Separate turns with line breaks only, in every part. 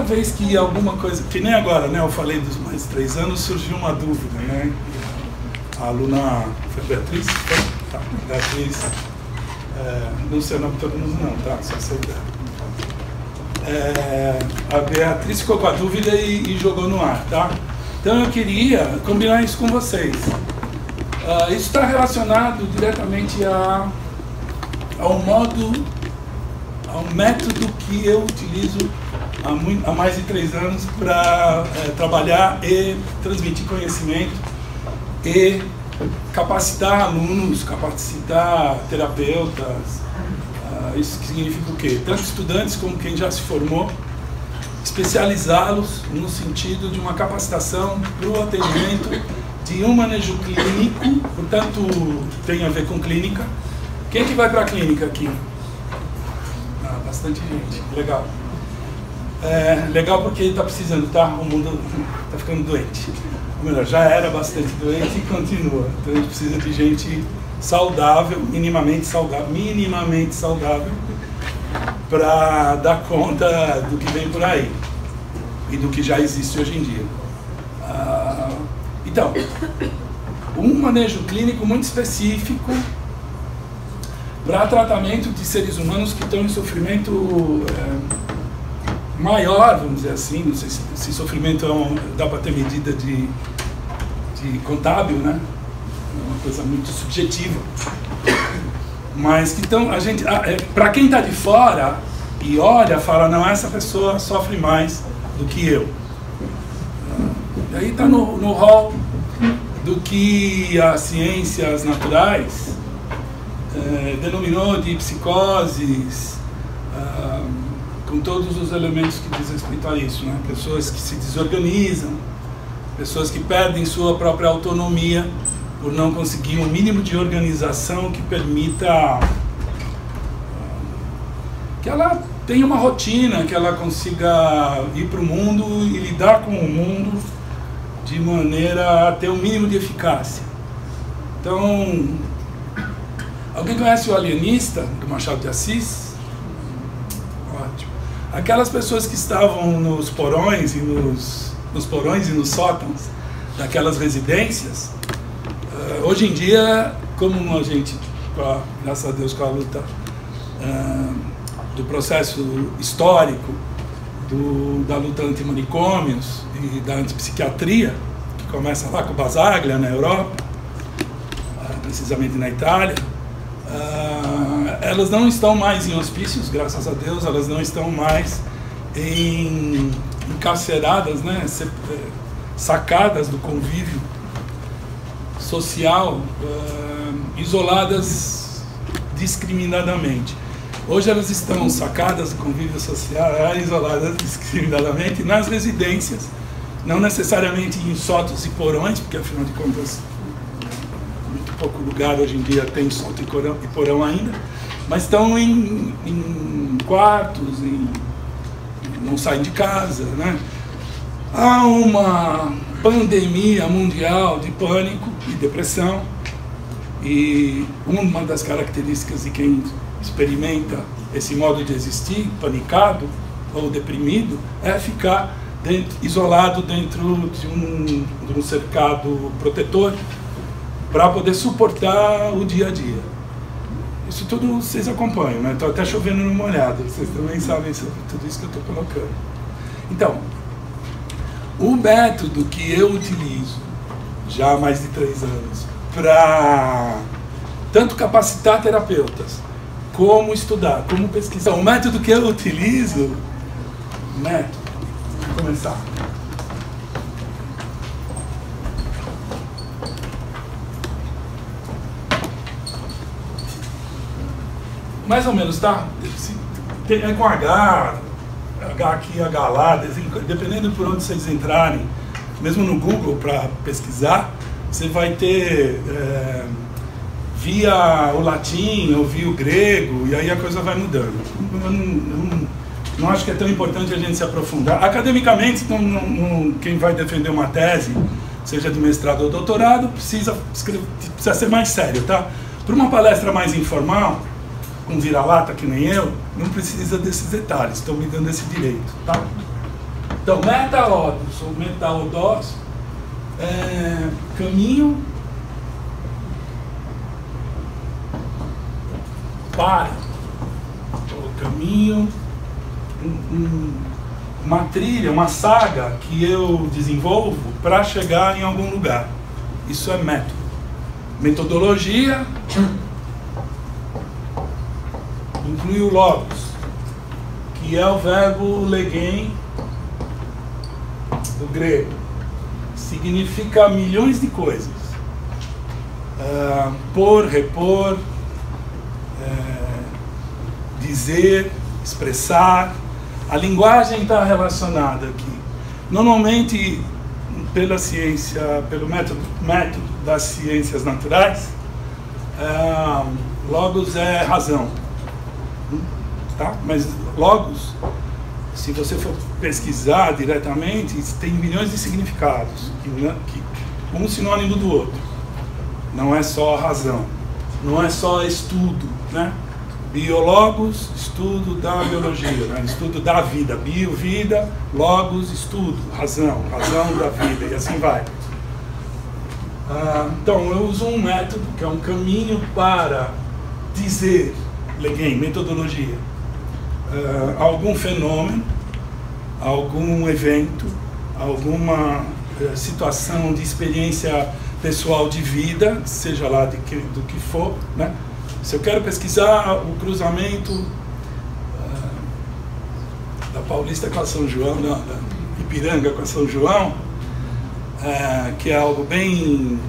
vez que alguma coisa, que nem agora, né, eu falei dos mais 3 anos, surgiu uma dúvida, né? A aluna foi Beatriz? Tá, Beatriz, não sei o nome de todo mundo não, tá? Só sei dela. A Beatriz ficou com a dúvida e jogou no ar, tá? Então eu queria combinar isso com vocês. Isso está relacionado diretamente ao método que eu utilizo há mais de 3 anos para trabalhar e transmitir conhecimento e capacitar alunos, capacitar terapeutas. Isso significa o quê? Tanto estudantes como quem já se formou, especializá-los no sentido de uma capacitação para o atendimento de um manejo clínico, portanto tem a ver com clínica. Quem que vai para a clínica aqui? Bastante gente, legal. Legal porque está precisando, tá? O mundo está ficando doente. Ou melhor, já era bastante doente e continua. Então a gente precisa de gente saudável, minimamente saudável, para dar conta do que vem por aí e do que já existe hoje em dia. Então, um manejo clínico muito específico para tratamento de seres humanos que estão em sofrimento maior, vamos dizer assim. Não sei se sofrimento dá para ter medida de contábil, né? É uma coisa muito subjetiva. Mas que então, a gente, para quem está de fora e olha, fala, não, essa pessoa sofre mais do que eu. E aí está no rol do que as ciências naturais denominou de psicoses, com todos os elementos que diz respeito a isso, né? Pessoas que se desorganizam, pessoas que perdem sua própria autonomia por não conseguir um mínimo de organização que permita que ela tenha uma rotina, que ela consiga ir para o mundo e lidar com o mundo de maneira a ter um mínimo de eficácia. Então, alguém conhece o Alienista, do Machado de Assis? Ótimo. Aquelas pessoas que estavam nos porões e nos sótãos daquelas residências, hoje em dia, como a gente, graças a Deus, com a luta do processo histórico, da luta anti-manicômios e da antipsiquiatria, que começa lá com Basaglia, na Europa, precisamente na Itália, elas não estão mais em hospícios, graças a Deus, elas não estão mais encarceradas, né, sacadas do convívio social, isoladas discriminadamente. Hoje elas estão sacadas do convívio social, isoladas discriminadamente nas residências, não necessariamente em sótãos e porões, porque afinal de contas muito pouco lugar hoje em dia tem sótão e porão ainda, mas estão em quartos, não saem de casa, né? Há uma pandemia mundial de pânico e depressão, e uma das características de quem experimenta esse modo de existir, panicado ou deprimido, é ficar isolado dentro de um cercado protetor para poder suportar o dia a dia. Isso tudo vocês acompanham, né? Estou até chovendo numa olhada, vocês também sabem sobre tudo isso que eu estou colocando. Então, o método que eu utilizo já há mais de 3 anos para tanto capacitar terapeutas, como estudar, como pesquisar. O método que eu utilizo, vamos começar. Mais ou menos, tá? É com H aqui, H lá, dependendo por onde vocês entrarem, mesmo no Google para pesquisar, você vai ter via o latim ou via o grego, e aí a coisa vai mudando. Eu não acho que é tão importante a gente se aprofundar. Academicamente, quem vai defender uma tese, seja de mestrado ou doutorado, precisa ser mais sério, tá? Para uma palestra mais informal, com vira-lata que nem eu, não precisa desses detalhes, estão me dando esse direito, tá? Então, metaodos ou metaodós é caminho para, o caminho, uma trilha, uma saga que eu desenvolvo para chegar em algum lugar. Isso é método. Metodologia inclui o logos, que é o verbo legen do grego. Significa milhões de coisas. Pôr, repor, dizer, expressar. A linguagem está relacionada aqui. Normalmente, pela ciência, pelo método das ciências naturais, logos é razão. Tá? Mas logos, se você for pesquisar diretamente, tem milhões de significados, um sinônimo do outro. Não é só razão, não é só estudo, né? Biologos, estudo da biologia, né? Estudo da vida. Bio, vida, logos, estudo, razão, razão da vida, e assim vai. Então, eu uso um método, que é um caminho para dizer, legen, metodologia, algum fenômeno, algum evento, alguma situação de experiência pessoal de vida, seja lá do que for, né? Se eu quero pesquisar o cruzamento da Paulista com a São João, da Ipiranga com a São João, que é algo bem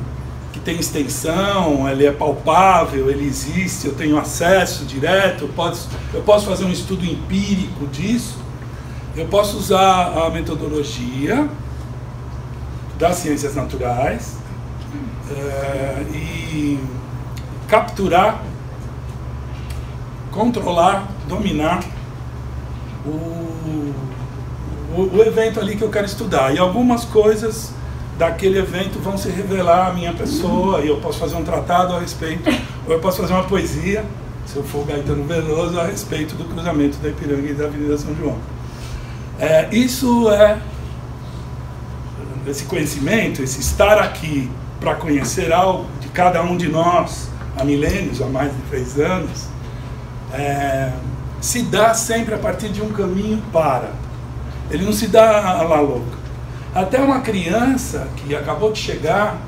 que tem extensão, ele é palpável, ele existe, eu tenho acesso direto, eu posso fazer um estudo empírico disso, eu posso usar a metodologia das ciências naturais e capturar, controlar, dominar o evento ali que eu quero estudar. E algumas coisas daquele evento vão se revelar a minha pessoa, e eu posso fazer um tratado a respeito, ou eu posso fazer uma poesia, se eu for Gaetano Veloso, a respeito do cruzamento da Ipiranga e da Avenida São João. Esse conhecimento, esse estar aqui para conhecer algo de cada um de nós há milênios, há mais de 3 anos, se dá sempre a partir de um caminho para. Ele não se dá a lá louca. Até uma criança que acabou de chegar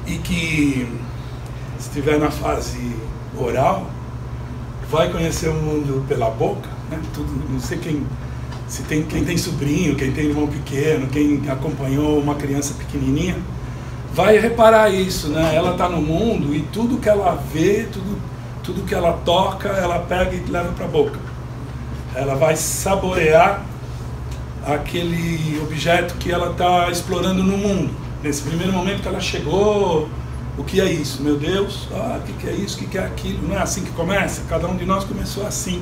e que estiver na fase oral, vai conhecer o mundo pela boca, né? Não sei quem tem sobrinho, quem tem irmão pequeno, quem acompanhou uma criança pequenininha, vai reparar isso, né? Ela está no mundo e tudo que ela vê, tudo que ela toca, ela pega e leva para a boca. Ela vai saborear aquele objeto que ela está explorando no mundo. Nesse primeiro momento que ela chegou, o que é isso? Meu Deus, o que é isso? O que é aquilo? Não é assim que começa? Cada um de nós começou assim.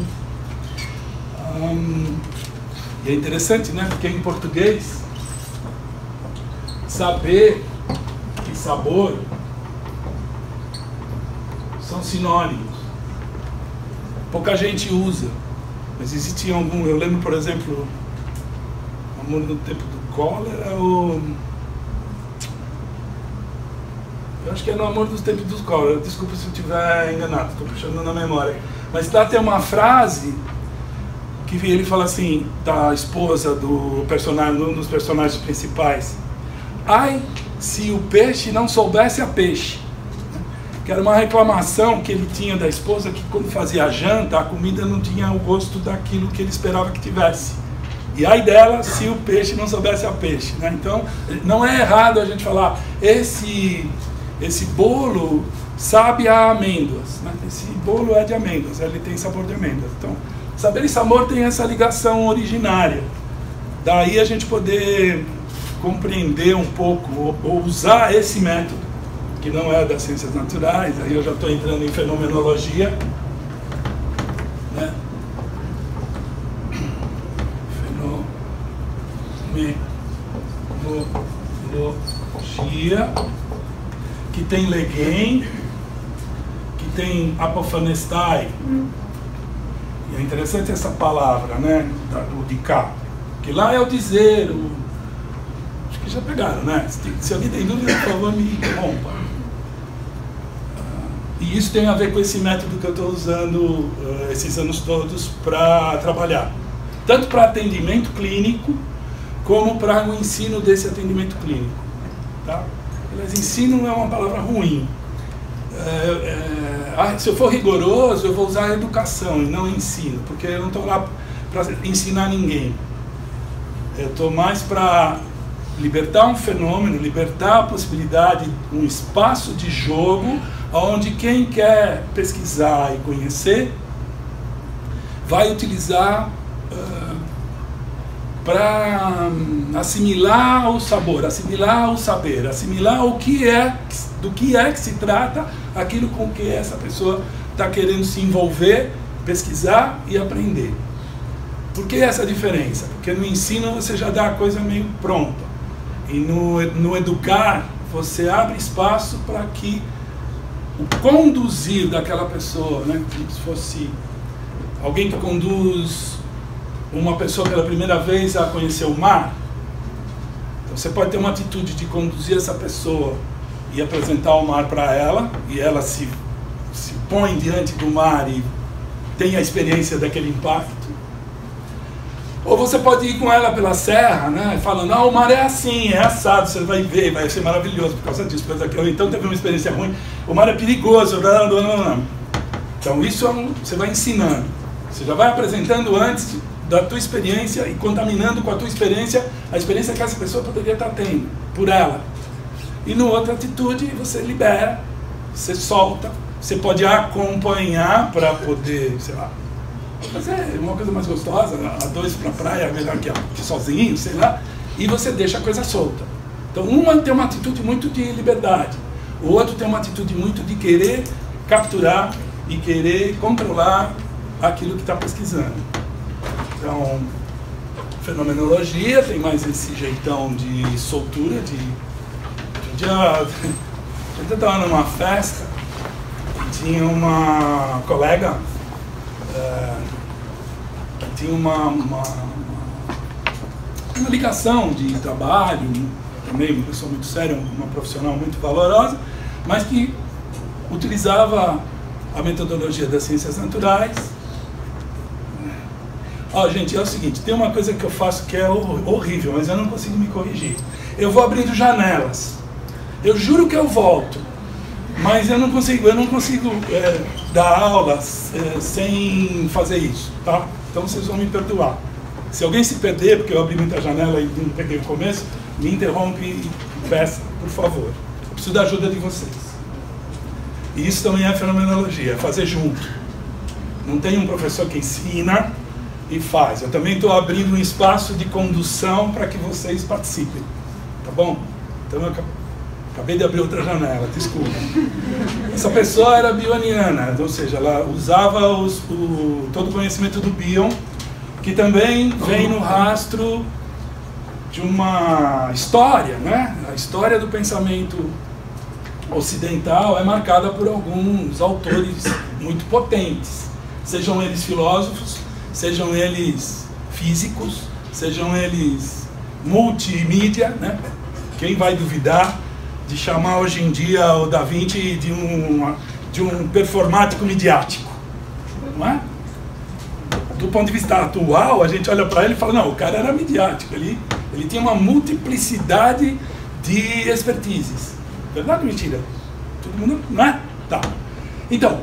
E é interessante, né? Porque em português, saber e sabor são sinônimos. Pouca gente usa, mas existia algum. Eu lembro, por exemplo, Amor no Tempo do Cólera, eu acho que é no Amor dos Tempos dos Cólera. Desculpa se eu estiver enganado, estou puxando na memória. Mas lá tem uma frase que ele fala assim, da esposa do personagem, um dos personagens principais: ai, se o peixe não soubesse a peixe. Que era uma reclamação que ele tinha da esposa, que quando fazia a janta, a comida não tinha o gosto daquilo que ele esperava que tivesse. E ai dela se o peixe não soubesse a peixe, né? Então, não é errado a gente falar, esse bolo sabe a amêndoas, né? Esse bolo é de amêndoas, ele tem sabor de amêndoas. Então, saber e sabor tem essa ligação originária. Daí a gente poder compreender um pouco, ou usar esse método, que não é das ciências naturais, aí eu já estou entrando em fenomenologia, né? Fenomenologia, que tem legen, que tem apophanestai. E é interessante essa palavra, né? O de cá. Que lá é o dizer, acho que já pegaram, né? Se alguém tem dúvida, por favor, me interrompa. E isso tem a ver com esse método que eu estou usando esses anos todos para trabalhar. Tanto para atendimento clínico, como para o ensino desse atendimento clínico. Tá? Mas ensino é uma palavra ruim. Se eu for rigoroso, eu vou usar educação e não ensino, porque eu não estou lá para ensinar ninguém. Eu estou mais para libertar um fenômeno, libertar a possibilidade, um espaço de jogo, onde quem quer pesquisar e conhecer vai utilizar para assimilar o sabor, assimilar o saber, assimilar do que é que se trata aquilo com que essa pessoa está querendo se envolver, pesquisar e aprender. Por que essa diferença? Porque no ensino você já dá a coisa meio pronta. E no educar, você abre espaço para que o conduzir daquela pessoa, né, como se fosse alguém que conduz uma pessoa pela primeira vez a conhecer o mar. Então você pode ter uma atitude de conduzir essa pessoa e apresentar o mar para ela, e ela se põe diante do mar e tem a experiência daquele impacto. Ou você pode ir com ela pela serra, né, falando, o mar é assim, é assado, você vai ver, vai ser maravilhoso por causa disso, por causa daquilo. Então teve uma experiência ruim, o mar é perigoso, Então isso você vai ensinando, você já vai apresentando antes da tua experiência e contaminando com a tua experiência a experiência que essa pessoa poderia estar tendo, por ela. E no outra atitude você libera, você solta, você pode acompanhar para poder, sei lá, fazer uma coisa mais gostosa, a dois para a praia é melhor que sozinho, sei lá, e você deixa a coisa solta. Então uma tem uma atitude muito de liberdade, o outro tem uma atitude muito de querer capturar e querer controlar aquilo que está pesquisando. Então, fenomenologia tem mais esse jeitão de soltura, eu estava numa festa e tinha uma colega que tinha uma ligação de trabalho, também uma pessoa muito séria, uma profissional muito valorosa, mas que utilizava a metodologia das ciências naturais. Gente, é o seguinte, tem uma coisa que eu faço que é horrível, mas eu não consigo me corrigir. Eu vou abrindo janelas. Eu juro que eu volto, mas eu não consigo dar aulas sem fazer isso, tá? Então vocês vão me perdoar. Se alguém se perder, porque eu abri muita janela e não peguei o começo, me interrompe e peça, por favor. Eu preciso da ajuda de vocês. E isso também é fenomenologia, é fazer junto. Não tem um professor que ensina e faz. Eu também estou abrindo um espaço de condução para que vocês participem, tá bom? Então eu acabei de abrir outra janela, desculpa. Essa pessoa era bioniana, ou seja, ela usava todo o conhecimento do Bion, que também vem no rastro de uma história, né? A história do pensamento ocidental é marcada por alguns autores muito potentes, sejam eles filósofos, sejam eles físicos, sejam eles multimídia, né? Quem vai duvidar de chamar hoje em dia o Da Vinci de um performático midiático, não é? Do ponto de vista atual, a gente olha para ele e fala, não, o cara era midiático, ele tinha uma multiplicidade de expertises. Verdade ou mentira? Todo mundo, não é? Tá. Então,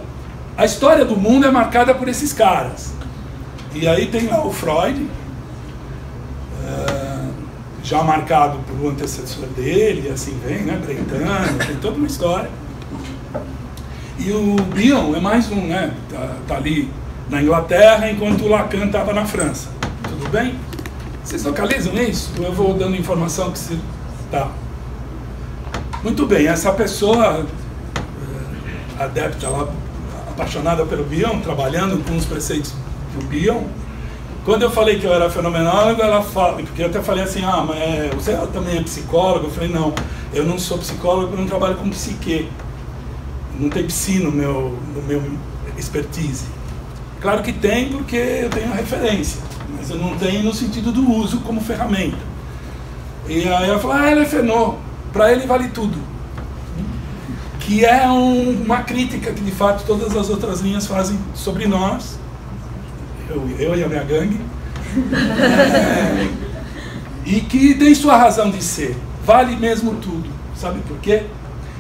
a história do mundo é marcada por esses caras. E aí tem lá o Freud, já marcado por um antecessor dele, assim vem, né? Brentano, tem toda uma história. E o Bion é mais um, né? Tá ali na Inglaterra, enquanto o Lacan estava na França. Tudo bem? Vocês localizam isso? Eu vou dando informação que se... Tá. Muito bem, essa pessoa adepta lá, apaixonada pelo Bion, trabalhando com os preceitos do Bion. Quando eu falei que eu era fenomenólogo, ela fala, porque eu até falei assim, mas você também é psicólogo? Eu falei, não, eu não sou psicólogo, eu não trabalho com psique. Não tem psi no meu expertise. Claro que tem, porque eu tenho a referência, mas mas eu não tenho no sentido do uso como ferramenta. E aí eu falo, ele é Fenô, para ele vale tudo. Que é uma crítica que de fato todas as outras linhas fazem sobre nós, eu e a minha gangue, e que tem sua razão de ser, vale mesmo tudo, sabe por quê?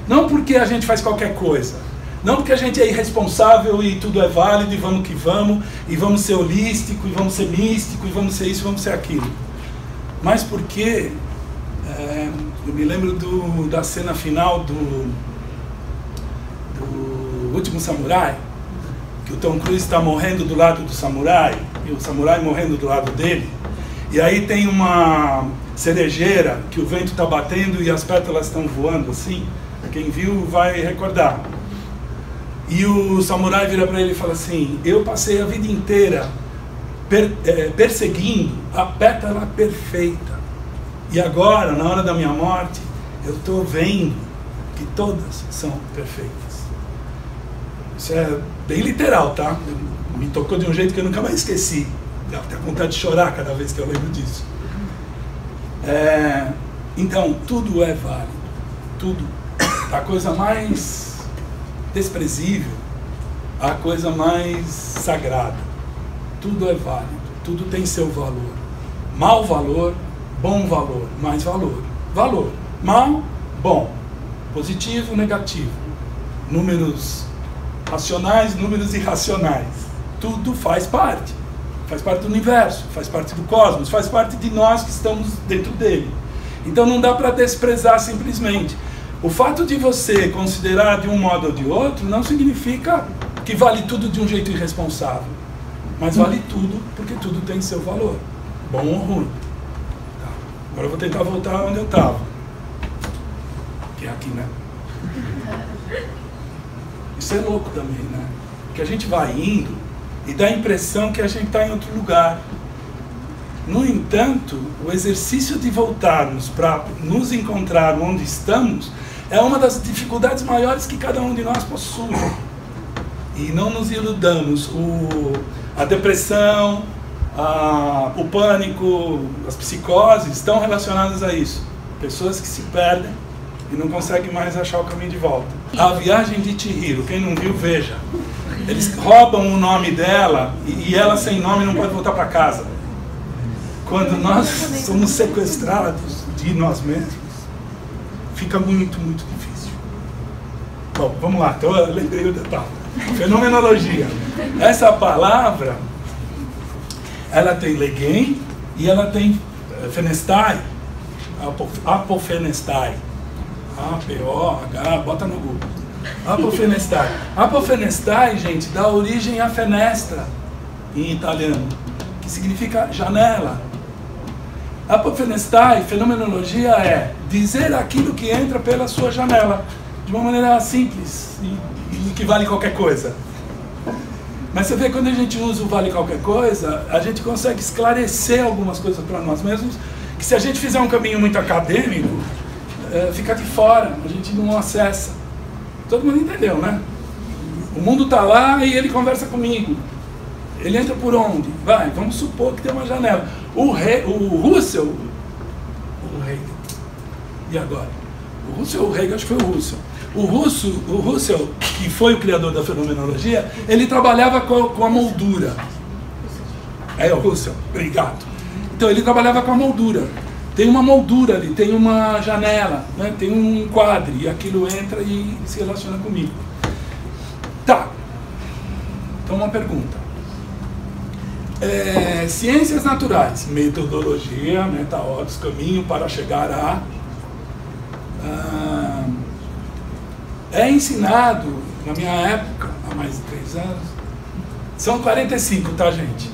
Não porque a gente faz qualquer coisa, não porque a gente é irresponsável e tudo é válido e vamos que vamos, e vamos ser holístico, e vamos ser místico, e vamos ser isso, e vamos ser aquilo, mas porque eu me lembro da cena final do Último Samurai, que o Tom Cruise está morrendo do lado do samurai e o samurai morrendo do lado dele, e aí tem uma cerejeira que o vento está batendo e as pétalas estão voando assim, quem viu vai recordar, e o samurai vira para ele e fala assim, eu passei a vida inteira perseguindo a pétala perfeita, e agora, na hora da minha morte, eu estou vendo que todas são perfeitas. Isso é bem literal, tá? Me tocou de um jeito que eu nunca mais esqueci. Dá até vontade de chorar cada vez que eu lembro disso. Então, tudo é válido. Tudo. A coisa mais desprezível, a coisa mais sagrada. Tudo é válido. Tudo tem seu valor. Mau valor, bom valor, mais valor. Valor. Mal, bom. Positivo, negativo. Números racionais, números irracionais. Tudo faz parte do universo, faz parte do cosmos, faz parte de nós que estamos dentro dele. Então não dá para desprezar simplesmente. O fato de você considerar de um modo ou de outro não significa que vale tudo de um jeito irresponsável, mas vale tudo porque tudo tem seu valor, bom ou ruim. Tá. Agora eu vou tentar voltar onde eu estava, que é aqui, né? Isso é louco também, né? Que a gente vai indo e dá a impressão que a gente está em outro lugar. No entanto, o exercício de voltarmos para nos encontrar onde estamos é uma das dificuldades maiores que cada um de nós possui. E não nos iludamos. A depressão, o pânico, as psicoses estão relacionadas a isso. Pessoas que se perdem e não conseguem mais achar o caminho de volta. A Viagem de Chihiro, quem não viu, veja. Eles roubam o nome dela e ela sem nome não pode voltar para casa. Quando nós somos sequestrados de nós mesmos, fica muito, muito difícil. Bom, vamos lá, então eu lembrei o detalhe. Fenomenologia. Essa palavra, ela tem Legen e ela tem Fenestai, Apofenestai. A-P-O-H, bota no Google. Apofenestai. Apofenestai, gente, dá origem a fenestra em italiano, que significa janela. Apofenestai, fenomenologia, é dizer aquilo que entra pela sua janela, de uma maneira simples e que vale qualquer coisa. Mas você vê, quando a gente usa o vale qualquer coisa, a gente consegue esclarecer algumas coisas para nós mesmos, que se a gente fizer um caminho muito acadêmico, fica de fora, a gente não acessa. Todo mundo entendeu, né? O mundo está lá e ele conversa comigo. Ele entra por onde? Vai, vamos supor que tem uma janela. O Russell, e agora? O Russell, acho que foi o Russell. O Russell, que foi o criador da fenomenologia, ele trabalhava com a moldura. O Russell, obrigado. Então ele trabalhava com a moldura. Tem uma moldura ali, tem uma janela, né? Tem um enquadre, e aquilo entra e se relaciona comigo. Tá. Então uma pergunta. Ciências naturais, metodologia, meta-odds, caminho para chegar a... é ensinado, na minha época, há mais de 3 anos, são 45, tá, gente?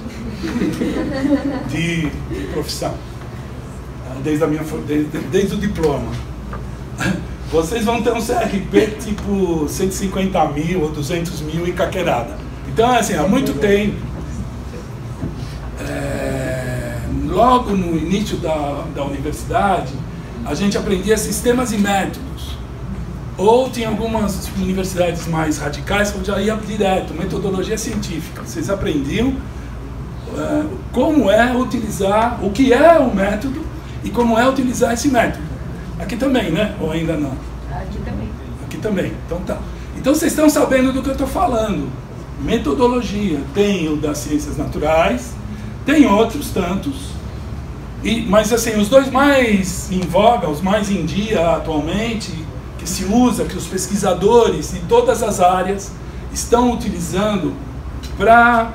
De profissão. Desde o diploma. Vocês vão ter um CRP tipo 150 mil ou 200 mil e caquerada. Então, assim, há muito tempo, logo no início da universidade, a gente aprendia sistemas e métodos. Ou tinha algumas universidades mais radicais, onde já ia direto, metodologia científica. Vocês aprendiam como é utilizar, o que é o método e como é utilizar esse método. Aqui também, né? Ou ainda não?
Aqui também.
Aqui também. Então tá. Então vocês estão sabendo do que eu estou falando. Metodologia. Tem o das ciências naturais, tem outros tantos. Mas assim, os dois mais em voga, os mais em dia atualmente, que se usa, que os pesquisadores de todas as áreas estão utilizando para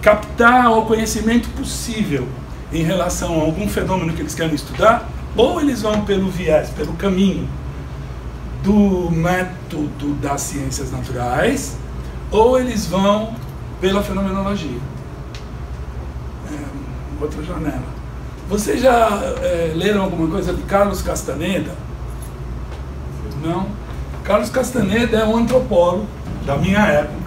captar o conhecimento possível em relação a algum fenômeno que eles querem estudar, ou eles vão pelo viés, pelo caminho do método das ciências naturais, ou eles vão pela fenomenologia. Outra janela. Vocês já leram alguma coisa de Carlos Castaneda? Não? Carlos Castaneda é um antropólogo da minha época,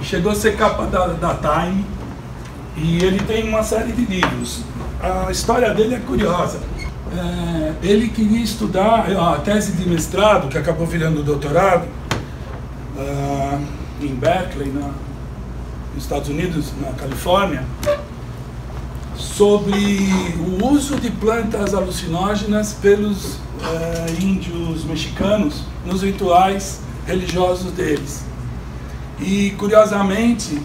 que chegou a ser capa da Time, e ele tem uma série de livros. A história dele é curiosa. Ele queria estudar a tese de mestrado, que acabou virando doutorado, em Berkeley, nos Estados Unidos, na Califórnia, sobre o uso de plantas alucinógenas pelos índios mexicanos nos rituais religiosos deles. E, curiosamente,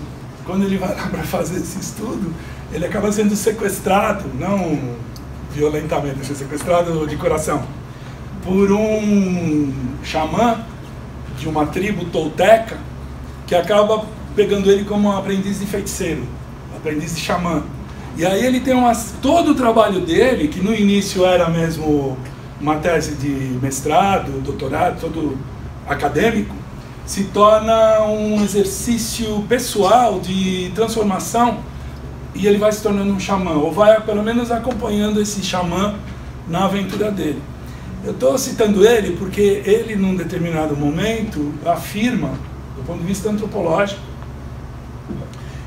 quando ele vai lá para fazer esse estudo, ele acaba sendo sequestrado, não violentamente, sequestrado de coração, por um xamã de uma tribo tolteca, que acaba pegando ele como um aprendiz de feiticeiro, aprendiz de xamã. E aí ele tem todo o trabalho dele, que no início era mesmo uma tese de mestrado, doutorado, todo acadêmico, se torna um exercício pessoal de transformação, e ele vai se tornando um xamã, ou vai pelo menos acompanhando esse xamã na aventura dele. Eu estou citando ele porque ele, num determinado momento, afirma, do ponto de vista antropológico,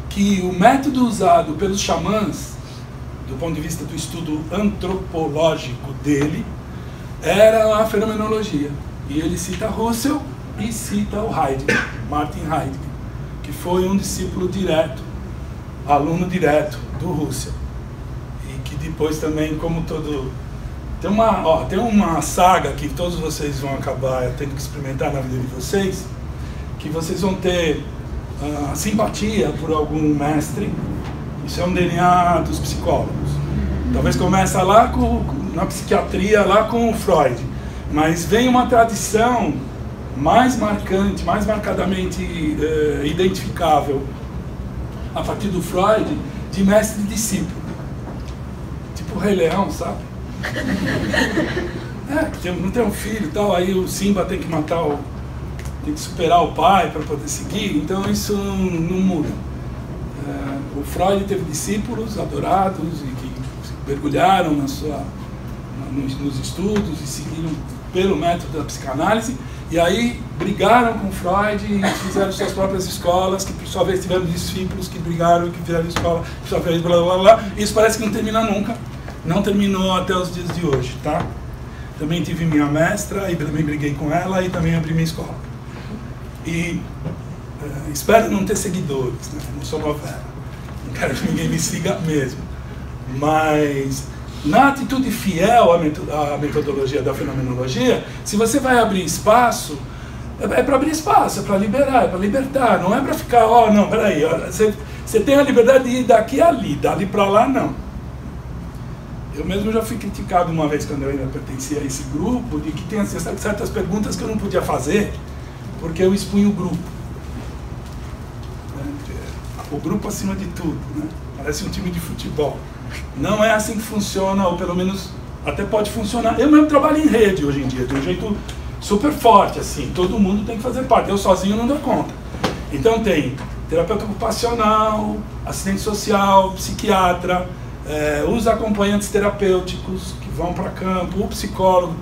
que o método usado pelos xamãs, do ponto de vista do estudo antropológico dele, era a fenomenologia. E ele cita Russell e cita o Heidegger, Martin Heidegger, que foi um discípulo direto, aluno direto do Russell. E que depois também, como todo... Tem uma saga que todos vocês vão acabar tendo que experimentar na vida de vocês, que vocês vão ter simpatia por algum mestre. Isso é um DNA dos psicólogos. Talvez começa lá na psiquiatria, lá com o Freud, mas vem uma tradição mais marcante, mais marcadamente identificável a partir do Freud, de mestre e discípulo, tipo o Rei Leão, sabe? Não tem um filho e tal, aí o Simba tem que tem que superar o pai para poder seguir, então isso não muda. O Freud teve discípulos adorados e que mergulharam nos estudos e seguiram pelo método da psicanálise, e aí brigaram com Freud e fizeram suas próprias escolas, que por sua vez tiveram discípulos que brigaram e que fizeram escola, por sua vez, blá blá blá. Isso parece que não termina nunca, não terminou até os dias de hoje, tá? Também tive minha mestra e também briguei com ela e também abri minha escola. E espero não ter seguidores, né? Não sou novela, não quero que ninguém me siga mesmo, mas na atitude fiel à metodologia da fenomenologia, se você vai abrir espaço, é para abrir espaço, é para liberar, é para libertar, não é para ficar, não, peraí, você tem a liberdade de ir daqui a ali, dali para lá, não. Eu mesmo já fui criticado uma vez, quando eu ainda pertencia a esse grupo, de que tem certas perguntas que eu não podia fazer, porque eu expunho o grupo. O grupo acima de tudo, né? Parece um time de futebol. Não é assim que funciona, ou pelo menos até pode funcionar. Eu mesmo trabalho em rede hoje em dia, de um jeito super forte, assim, todo mundo tem que fazer parte, eu sozinho não dou conta. Então tem terapeuta ocupacional, assistente social, psiquiatra, os acompanhantes terapêuticos que vão para campo, o psicólogo,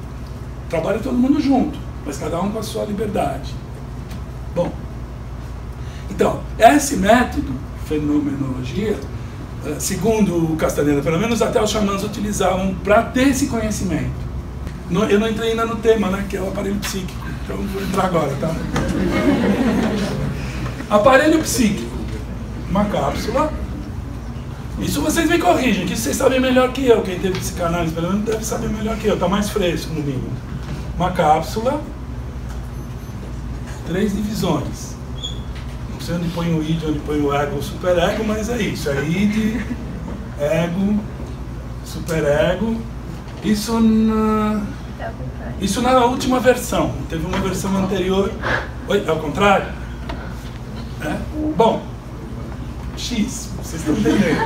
trabalha todo mundo junto, mas cada um com a sua liberdade. Bom, então, esse método, fenomenologia, segundo o Castaneda, pelo menos até os xamãs utilizavam para ter esse conhecimento. Eu não entrei ainda no tema, né, que é o aparelho psíquico, então vou entrar agora, tá? Aparelho psíquico. uma cápsula. Isso vocês me corrigem, que vocês sabem melhor que eu. Quem teve psicanálise pelo menos deve saber melhor que eu, está mais fresco no mínimo. Uma cápsula, 3 divisões. Não sei onde põe o id, onde põe o ego, o superego, mas é isso. É id, ego, superego. Isso na última versão. Teve uma versão anterior. Oi, é o contrário? É? Bom, X, vocês estão entendendo.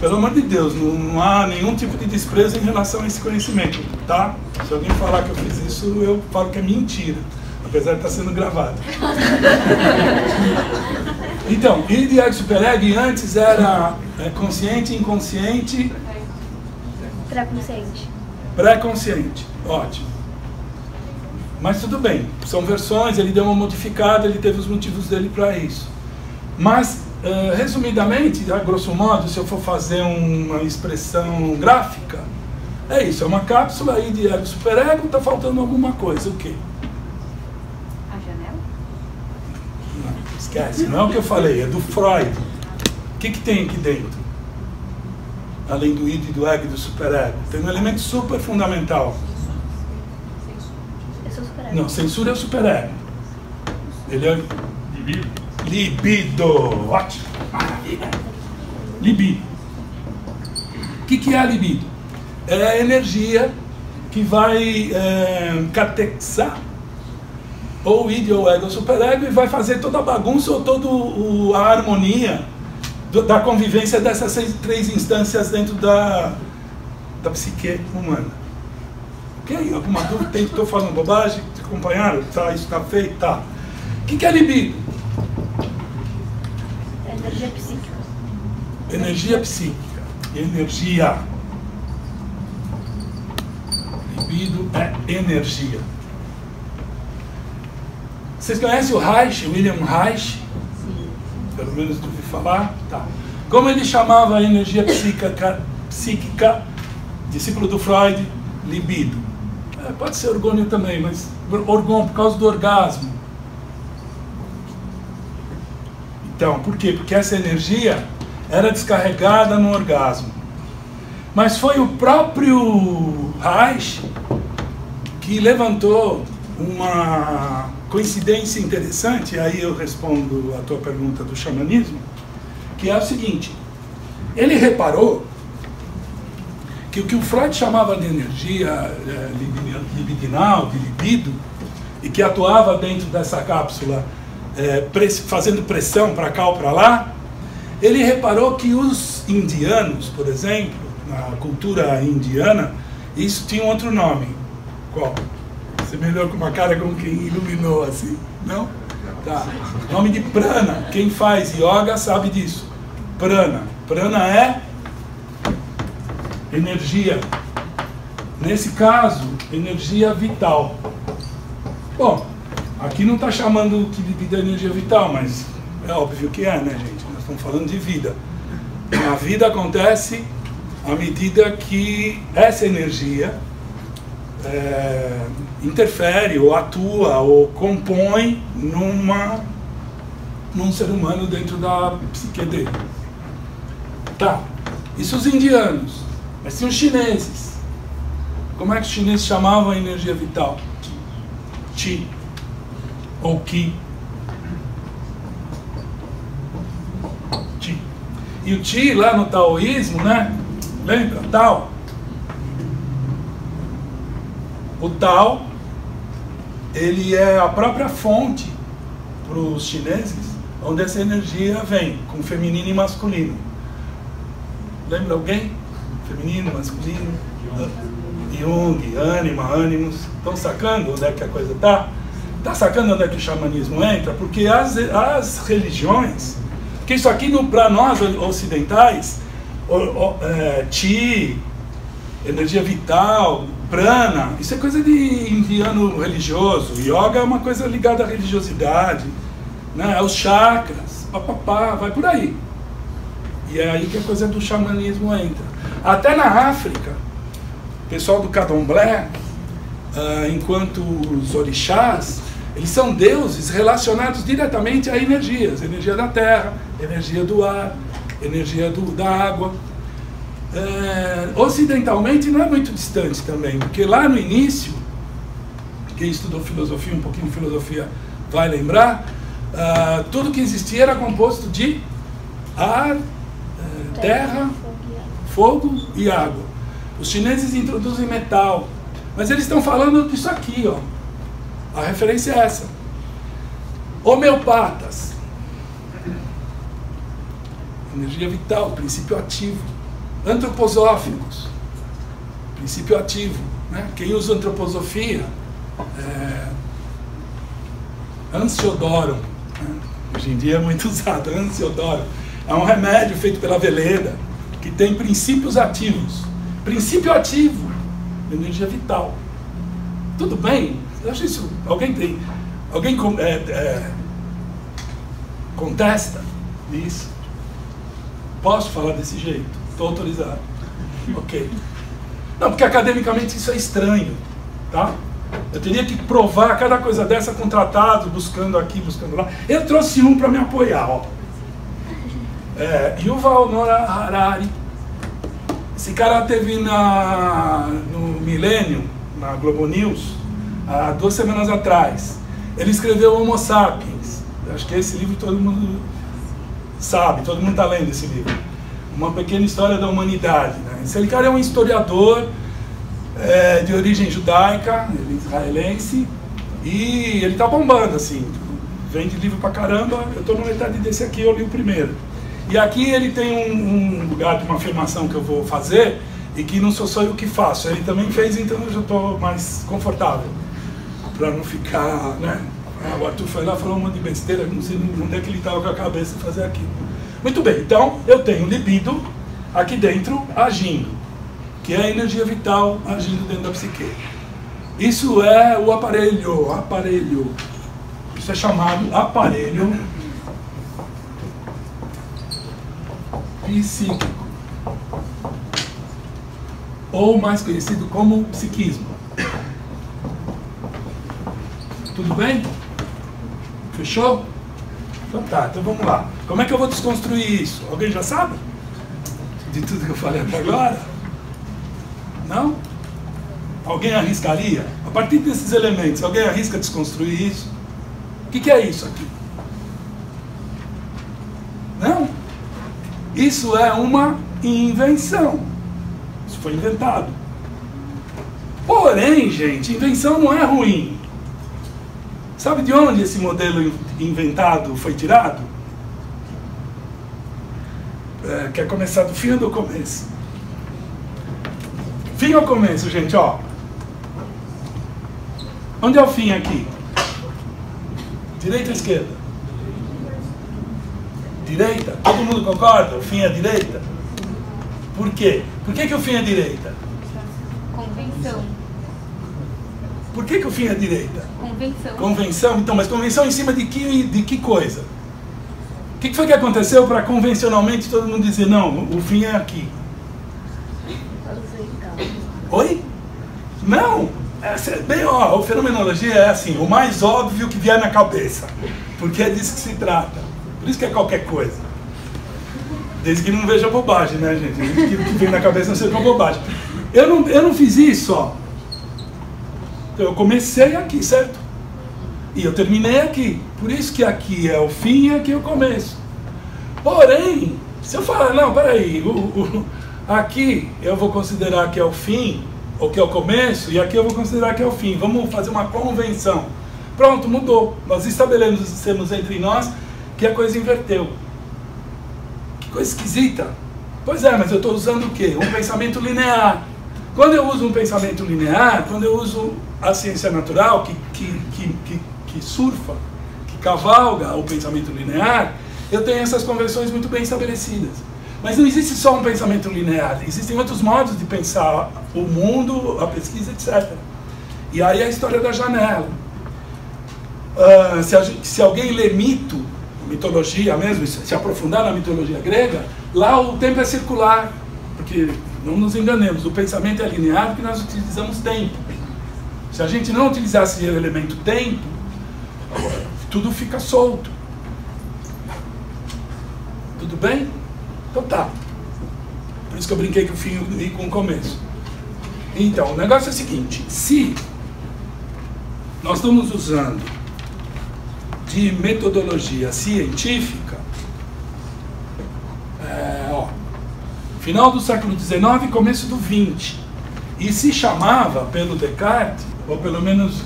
Pelo amor de Deus, não há nenhum tipo de desprezo em relação a esse conhecimento, tá? Se alguém falar que eu fiz isso, eu falo que é mentira, apesar de estar sendo gravado. Então, id, ego, superego, e antes era consciente, inconsciente...
Pré-consciente.
Pré-consciente, ótimo. Mas tudo bem, são versões, ele deu uma modificada, ele teve os motivos dele para isso. Mas, resumidamente, a grosso modo, se eu for fazer uma expressão gráfica, é isso, é uma cápsula aí de ego, superego, está faltando alguma coisa, o quê?
A janela?
Não, esquece, não é o que eu falei, é do Freud. O que tem aqui dentro? Além do id, do ego e do superego. Tem um elemento super fundamental.
Eu sou superego.
Não, censura é o superego. Ele é... Libido. Libido. Ótimo. Maravilha. Libido. O que é a libido? É a energia que vai catexar ou o id, ou o ego, ou o superego, e vai fazer toda a bagunça ou toda a harmonia da convivência dessas 3 instâncias dentro da psique humana. Ok? Alguma dúvida? Estou falando bobagem? Acompanharam? Tá, isso está feito? Tá. O que é libido?
Energia psíquica.
Energia psíquica. Energia. Libido é energia. Vocês conhecem o Reich, William Reich? Pelo menos ouvi falar. Tá. Como ele chamava a energia psíquica, discípulo do Freud, libido. Pode ser orgônio também, mas orgão por causa do orgasmo. Então, por quê? Porque essa energia era descarregada no orgasmo. Mas foi o próprio Reich que levantou uma coincidência interessante, aí eu respondo a tua pergunta do xamanismo, que é o seguinte: ele reparou que o que o Freud chamava de energia libidinal, de libido, e que atuava dentro dessa cápsula fazendo pressão para cá ou para lá, ele reparou que os indianos, por exemplo, na cultura indiana, isso tinha um outro nome. Qual? Você me olhou com uma cara como quem iluminou assim, não? Tá. Nome de prana. Quem faz yoga sabe disso. Prana. Prana é energia. Nesse caso, energia vital. Bom, aqui não está chamando de vida energia vital, mas é óbvio que é, né, gente? Nós estamos falando de vida. A vida acontece à medida que essa energia interfere, ou atua, ou compõe num ser humano dentro da psique dele. Tá, isso os indianos. Mas tem os chineses. Como é que os chineses chamavam a energia vital? Qi. Ou Qi. Qi. E o Qi, lá no taoísmo, né? Lembra? Tao. O Tao, ele é a própria fonte para os chineses, onde essa energia vem, com feminino e masculino. Lembra alguém? Feminino, masculino, Jung, ânima, ânimos. Estão sacando onde é que a coisa está? Está sacando onde é que o xamanismo entra? Porque as religiões, que isso aqui para nós ocidentais, Qi, energia vital, prana, isso é coisa de indiano religioso. Yoga é uma coisa ligada à religiosidade, né? Aos chakras, papapá, vai por aí. E é aí que a coisa do xamanismo entra. Até na África, o pessoal do Candomblé, enquanto os orixás, Eles são deuses relacionados diretamente a energias. Energia da terra, energia do ar, energia da água. Ocidentalmente não é muito distante também, porque lá no início, quem estudou filosofia, um pouquinho de filosofia vai lembrar, tudo que existia era composto de ar, terra, fogo e água. Os chineses introduzem metal, mas eles estão falando disso aqui, ó. A referência é essa. Homeopatas. Energia vital, princípio ativo. Antroposóficos, princípio ativo. Né? Quem usa antroposofia, Ansiodorum, né? Hoje em dia é muito usado, Ansiodorum. É um remédio feito pela Veleda, que tem princípios ativos. Princípio ativo, energia vital. Tudo bem? Eu acho isso. Alguém contesta isso? Posso falar desse jeito? Estou autorizado. Ok. Não, porque academicamente isso é estranho, tá? Eu teria que provar cada coisa dessa com tratados, buscando aqui, buscando lá. Eu trouxe um para me apoiar, ó. Yuval Noah Harari. Esse cara teve no Millennium, na Globo News, há 2 semanas atrás. Ele escreveu Homo Sapiens. Acho que esse livro todo mundo sabe, todo mundo está lendo esse livro. Uma pequena história da humanidade. Né? Esse cara é um historiador de origem judaica, ele é israelense, e ele está bombando, assim. Vende livro pra caramba. Eu estou na metade desse aqui, eu li o primeiro. E aqui ele tem um lugar de uma afirmação que eu vou fazer, e que não sou só eu que faço. Ele também fez, então eu já estou mais confortável. Para não ficar, né? O Arthur foi lá, falou um monte de besteira, não sei onde é que ele estava com a cabeça de fazer aquilo. Muito bem, então eu tenho libido aqui dentro agindo, que é a energia vital agindo dentro da psique. Isso é o aparelho. Isso é chamado aparelho psíquico, ou mais conhecido como psiquismo. Tudo bem? Fechou? Então tá, então vamos lá. Como é que eu vou desconstruir isso? Alguém já sabe? De tudo que eu falei até agora? Não? Alguém arriscaria? A partir desses elementos, alguém arrisca desconstruir isso? O que é isso aqui? Não? Isso é uma invenção. Isso foi inventado. Porém, gente, invenção não é ruim. Sabe de onde esse modelo inventado foi tirado? Quer começar do fim ou do começo? Fim ou começo, gente, ó. Onde é o fim aqui? Direita ou esquerda? Direita? Todo mundo concorda? O fim é direita? Por quê? Por que o fim é direita?
Convenção.
Por que o fim é direita?
Convenção.
Convenção? Então, mas convenção em cima de que coisa? O que foi que aconteceu para convencionalmente todo mundo dizer, não, o fim é aqui? Oi? Não! A fenomenologia é assim, o mais óbvio que vier na cabeça. Porque é disso que se trata. Por isso que é qualquer coisa. Desde que não veja bobagem, né, gente? O que vem na cabeça não seja uma bobagem. Eu não fiz isso, ó. Eu comecei aqui, certo? E eu terminei aqui. Por isso que aqui é o fim e aqui é o começo. Porém, se eu falar, não, peraí, aqui eu vou considerar que é o fim, ou que é o começo, e aqui eu vou considerar que é o fim. Vamos fazer uma convenção. Pronto, mudou. Nós estabelecemos entre nós que a coisa inverteu. Que coisa esquisita. Pois é, mas eu estou usando o quê? Um pensamento linear. Quando eu uso um pensamento linear, quando eu uso a ciência natural, que surfa, que cavalga o pensamento linear, eu tenho essas convenções muito bem estabelecidas. Mas não existe só um pensamento linear, existem outros modos de pensar o mundo, a pesquisa, etc. E aí a história da janela. Se alguém lê mito, mitologia mesmo, se aprofundar na mitologia grega, lá o tempo é circular, porque não nos enganemos, o pensamento é linear porque nós utilizamos tempo. Se a gente não utilizasse o elemento tempo, tudo fica solto. Tudo bem? Então tá. Por isso que eu brinquei com o fim e com o começo. Então, o negócio é o seguinte: se nós estamos usando de metodologia científica, final do século XIX e começo do XX, e se chamava pelo Descartes, ou pelo menos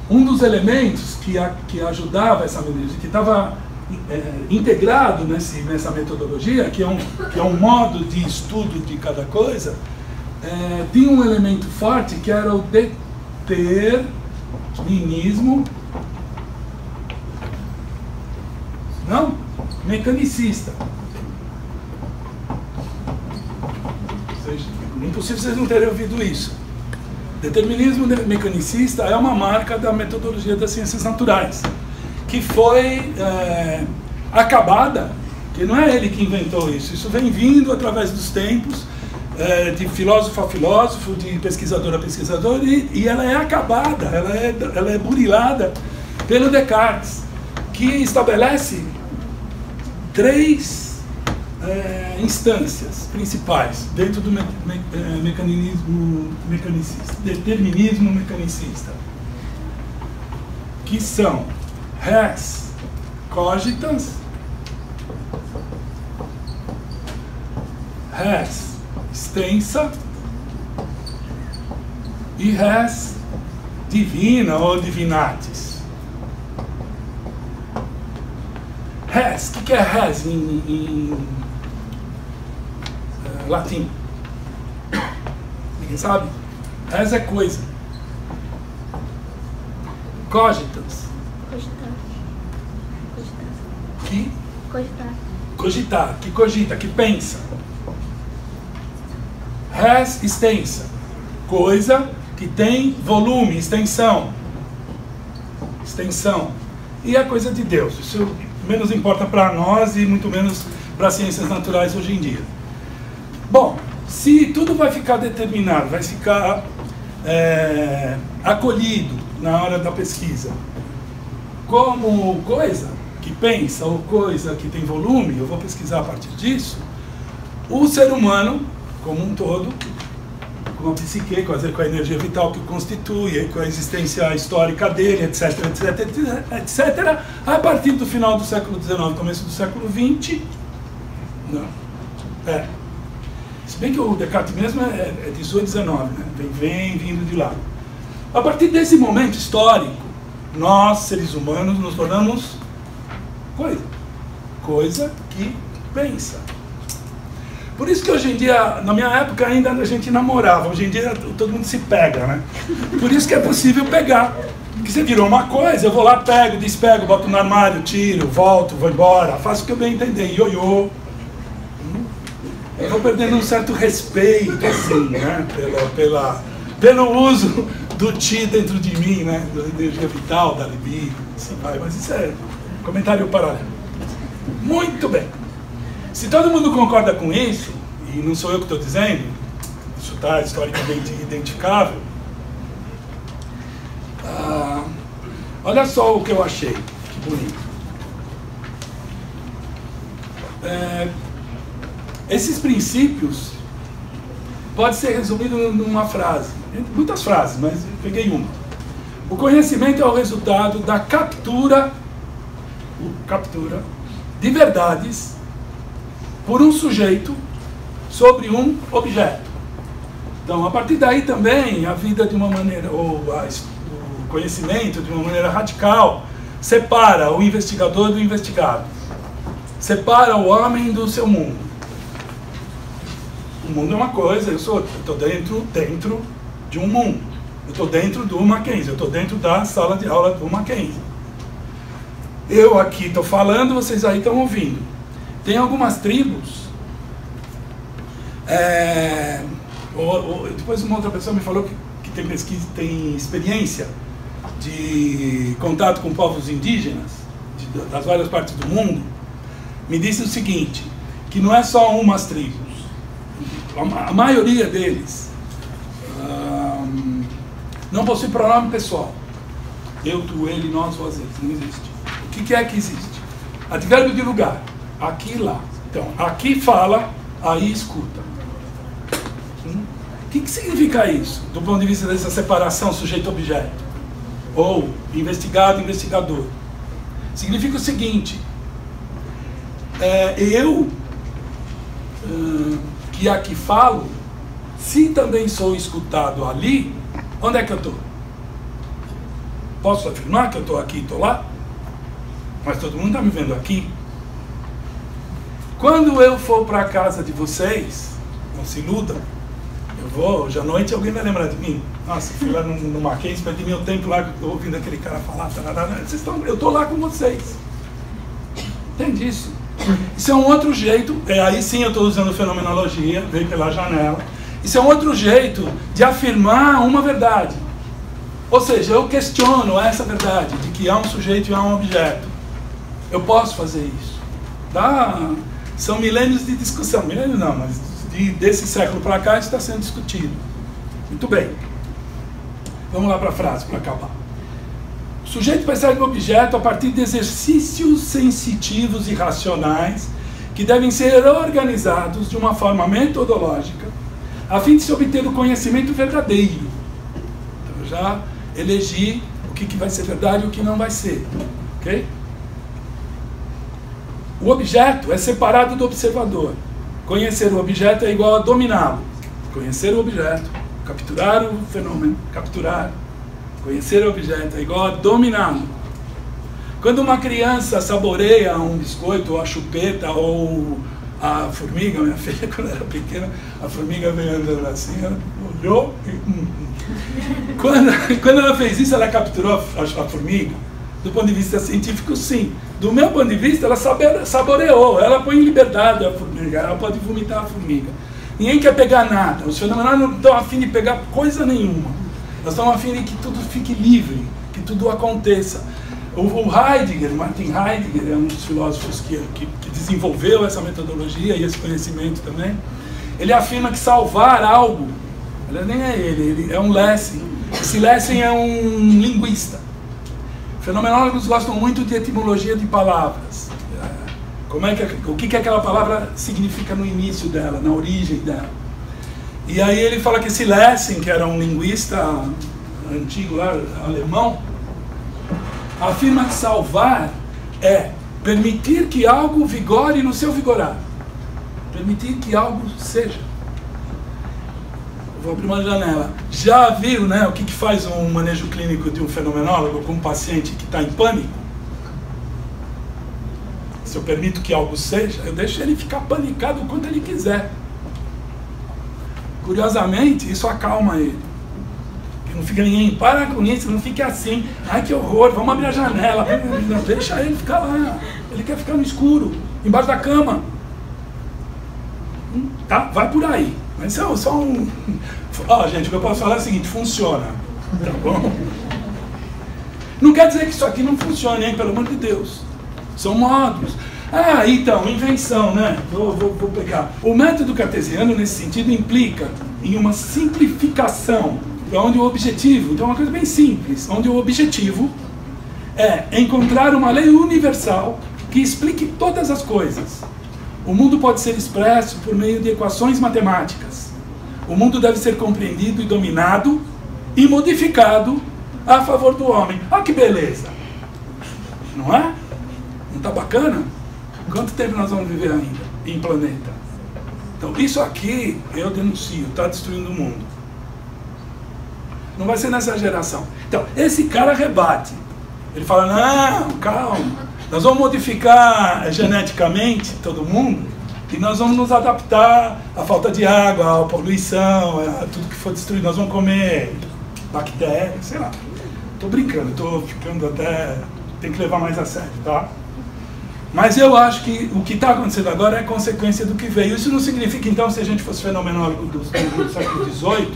um dos elementos que ajudava essa metodologia, que estava integrado nessa metodologia, que é um modo de estudo de cada coisa, tinha um elemento forte que era o determinismo mecanicista. Impossível vocês não terem ouvido isso. Determinismo mecanicista é uma marca da metodologia das ciências naturais, que foi acabada, que não é ele que inventou isso vem vindo através dos tempos, de filósofo a filósofo, de pesquisador a pesquisador, e ela é acabada, ela é burilada pelo Descartes, que estabelece 3 instâncias principais dentro do determinismo mecanicista, que são res cogitans, res extensa e res divina ou divinatis. Res, o que é res em latim? Ninguém sabe? Res é coisa. Cogitans. Que? Cogitar, que cogita, que pensa. Res extensa, coisa que tem volume, extensão. E a coisa de Deus. Isso menos importa para nós e muito menos para as ciências naturais hoje em dia. Bom, se tudo vai ficar determinado, vai ficar acolhido na hora da pesquisa como coisa que pensa ou coisa que tem volume, eu vou pesquisar a partir disso, o ser humano como um todo, com a psique, com a energia vital que o constitui, com a existência histórica dele, etc, a partir do final do século XIX, começo do século XX, se bem que o Descartes mesmo é 18, 19, né? vem vindo de lá. A partir desse momento histórico, nós, seres humanos, nos tornamos coisa que pensa. Por isso que hoje em dia, na minha época ainda a gente namorava, hoje em dia todo mundo se pega, né? Por isso que é possível pegar. Porque você virou uma coisa, eu vou lá, pego, despego, boto no armário, tiro, volto, vou embora, faço o que eu bem entender, ioiô. Eu vou perdendo um certo respeito, assim, né? Pelo uso do ti dentro de mim, né? Da energia vital, da libido, assim vai. Mas isso é comentário paralelo. Muito bem. Se todo mundo concorda com isso, e não sou eu que estou dizendo, isso está historicamente identificável, olha só o que eu achei, que bonito. Esses princípios pode ser resumido numa frase, muitas frases, mas eu peguei uma. O conhecimento é o resultado da captura de verdades por um sujeito sobre um objeto. Então, a partir daí também, a vida de uma maneira, ou o conhecimento de uma maneira radical, separa o investigador do investigado. Separa o homem do seu mundo. O mundo é uma coisa, eu estou dentro de um mundo. Eu estou dentro do Mackenzie, eu estou dentro da sala de aula do Mackenzie. Eu aqui estou falando, vocês aí estão ouvindo. Tem algumas tribos, depois uma outra pessoa me falou que tem pesquisa, tem experiência de contato com povos indígenas, das várias partes do mundo, me disse o seguinte, que não é só umas tribos, a maioria deles não possui pronome pessoal. Eu, tu, ele, nós, vós, eles. Não existe. O que é que existe? Advérbio de lugar. Aqui e lá. Então, aqui fala, aí escuta. O que significa isso, do ponto de vista dessa separação sujeito-objeto? Ou investigado, investigador? Significa o seguinte, eu, que aqui falo, se também sou escutado ali, onde é que eu estou? Posso afirmar que eu estou aqui e estou lá? Mas todo mundo está me vendo aqui. Quando eu for para a casa de vocês, não se iludam, eu vou, hoje à noite alguém vai lembrar de mim. Nossa, fui lá no Mackenzie, perdi meu tempo lá ouvindo aquele cara falar, eu estou lá com vocês. Entende isso? Isso é um outro jeito, aí sim eu estou usando fenomenologia, veio pela janela. Isso é um outro jeito de afirmar uma verdade. Ou seja, eu questiono essa verdade, de que há um sujeito e há um objeto. Eu posso fazer isso. São milênios de discussão, milênios não, mas desse século para cá isso está sendo discutido. Muito bem. Vamos lá para a frase, para acabar. O sujeito percebe o objeto a partir de exercícios sensitivos e racionais que devem ser organizados de uma forma metodológica a fim de se obter o conhecimento verdadeiro. Então, eu já elegi o que vai ser verdade e o que não vai ser. Ok? O objeto é separado do observador. Conhecer o objeto é igual a dominá-lo. Conhecer o objeto, capturar o fenômeno, capturar. Conhecer o objeto é igual a dominá-lo. Quando uma criança saboreia um biscoito, ou a chupeta, ou a formiga, minha filha, quando era pequena, a formiga veio andando assim, ela olhou e... Quando ela fez isso, ela capturou a formiga. Do ponto de vista científico, sim. Do meu ponto de vista, ela saboreou, ela põe em liberdade a formiga, ela pode vomitar a formiga. Ninguém quer pegar nada, os fenomenais não estão a fim de pegar coisa nenhuma. Nós estamos a fim de que tudo fique livre, que tudo aconteça. O Heidegger, Martin Heidegger, é um dos filósofos que desenvolveu essa metodologia e esse conhecimento também. Ele afirma que salvar algo, nem é ele é um Lessing. Esse Lessing é um linguista. Fenomenólogos gostam muito de etimologia de palavras. O que aquela palavra significa no início dela, na origem dela. E aí ele fala que esse Lessing, que era um linguista antigo lá, alemão, afirma que salvar é permitir que algo vigore no seu vigorar. Permitir que algo seja. Vou abrir uma janela. Já viu, né, o que faz um manejo clínico de um fenomenólogo com um paciente que está em pânico? Se eu permito que algo seja, eu deixo ele ficar panicado o quanto ele quiser. Curiosamente, isso acalma ele. Não fica ninguém, para com isso, não fique assim. Ai, que horror, vamos abrir a janela. Não, deixa ele ficar lá. Ele quer ficar no escuro, embaixo da cama. Tá? Vai por aí. Mas isso é só um... gente, o que eu posso falar é o seguinte, funciona. Tá bom? Não quer dizer que isso aqui não funcione, hein? Pelo amor de Deus. São modos. Então, invenção, né? Vou pegar. O método cartesiano, nesse sentido, implica em uma simplificação, onde o objetivo, então é uma coisa bem simples, onde o objetivo é encontrar uma lei universal que explique todas as coisas. O mundo pode ser expresso por meio de equações matemáticas. O mundo deve ser compreendido e dominado e modificado a favor do homem. Olha que beleza! Não é? Não está bacana? Quanto tempo nós vamos viver ainda em planeta? Então, isso aqui, eu denuncio, está destruindo o mundo. Não vai ser nessa geração. Então, esse cara rebate. Ele fala, não, calma. Nós vamos modificar geneticamente todo mundo e nós vamos nos adaptar à falta de água, à poluição, a tudo que for destruído. Nós vamos comer bactérias, sei lá. Estou brincando, estou ficando até... Tem que levar mais a sério, tá? Mas eu acho que o que está acontecendo agora é consequência do que veio. Isso não significa, então, se a gente fosse fenomenólogo do século XVIII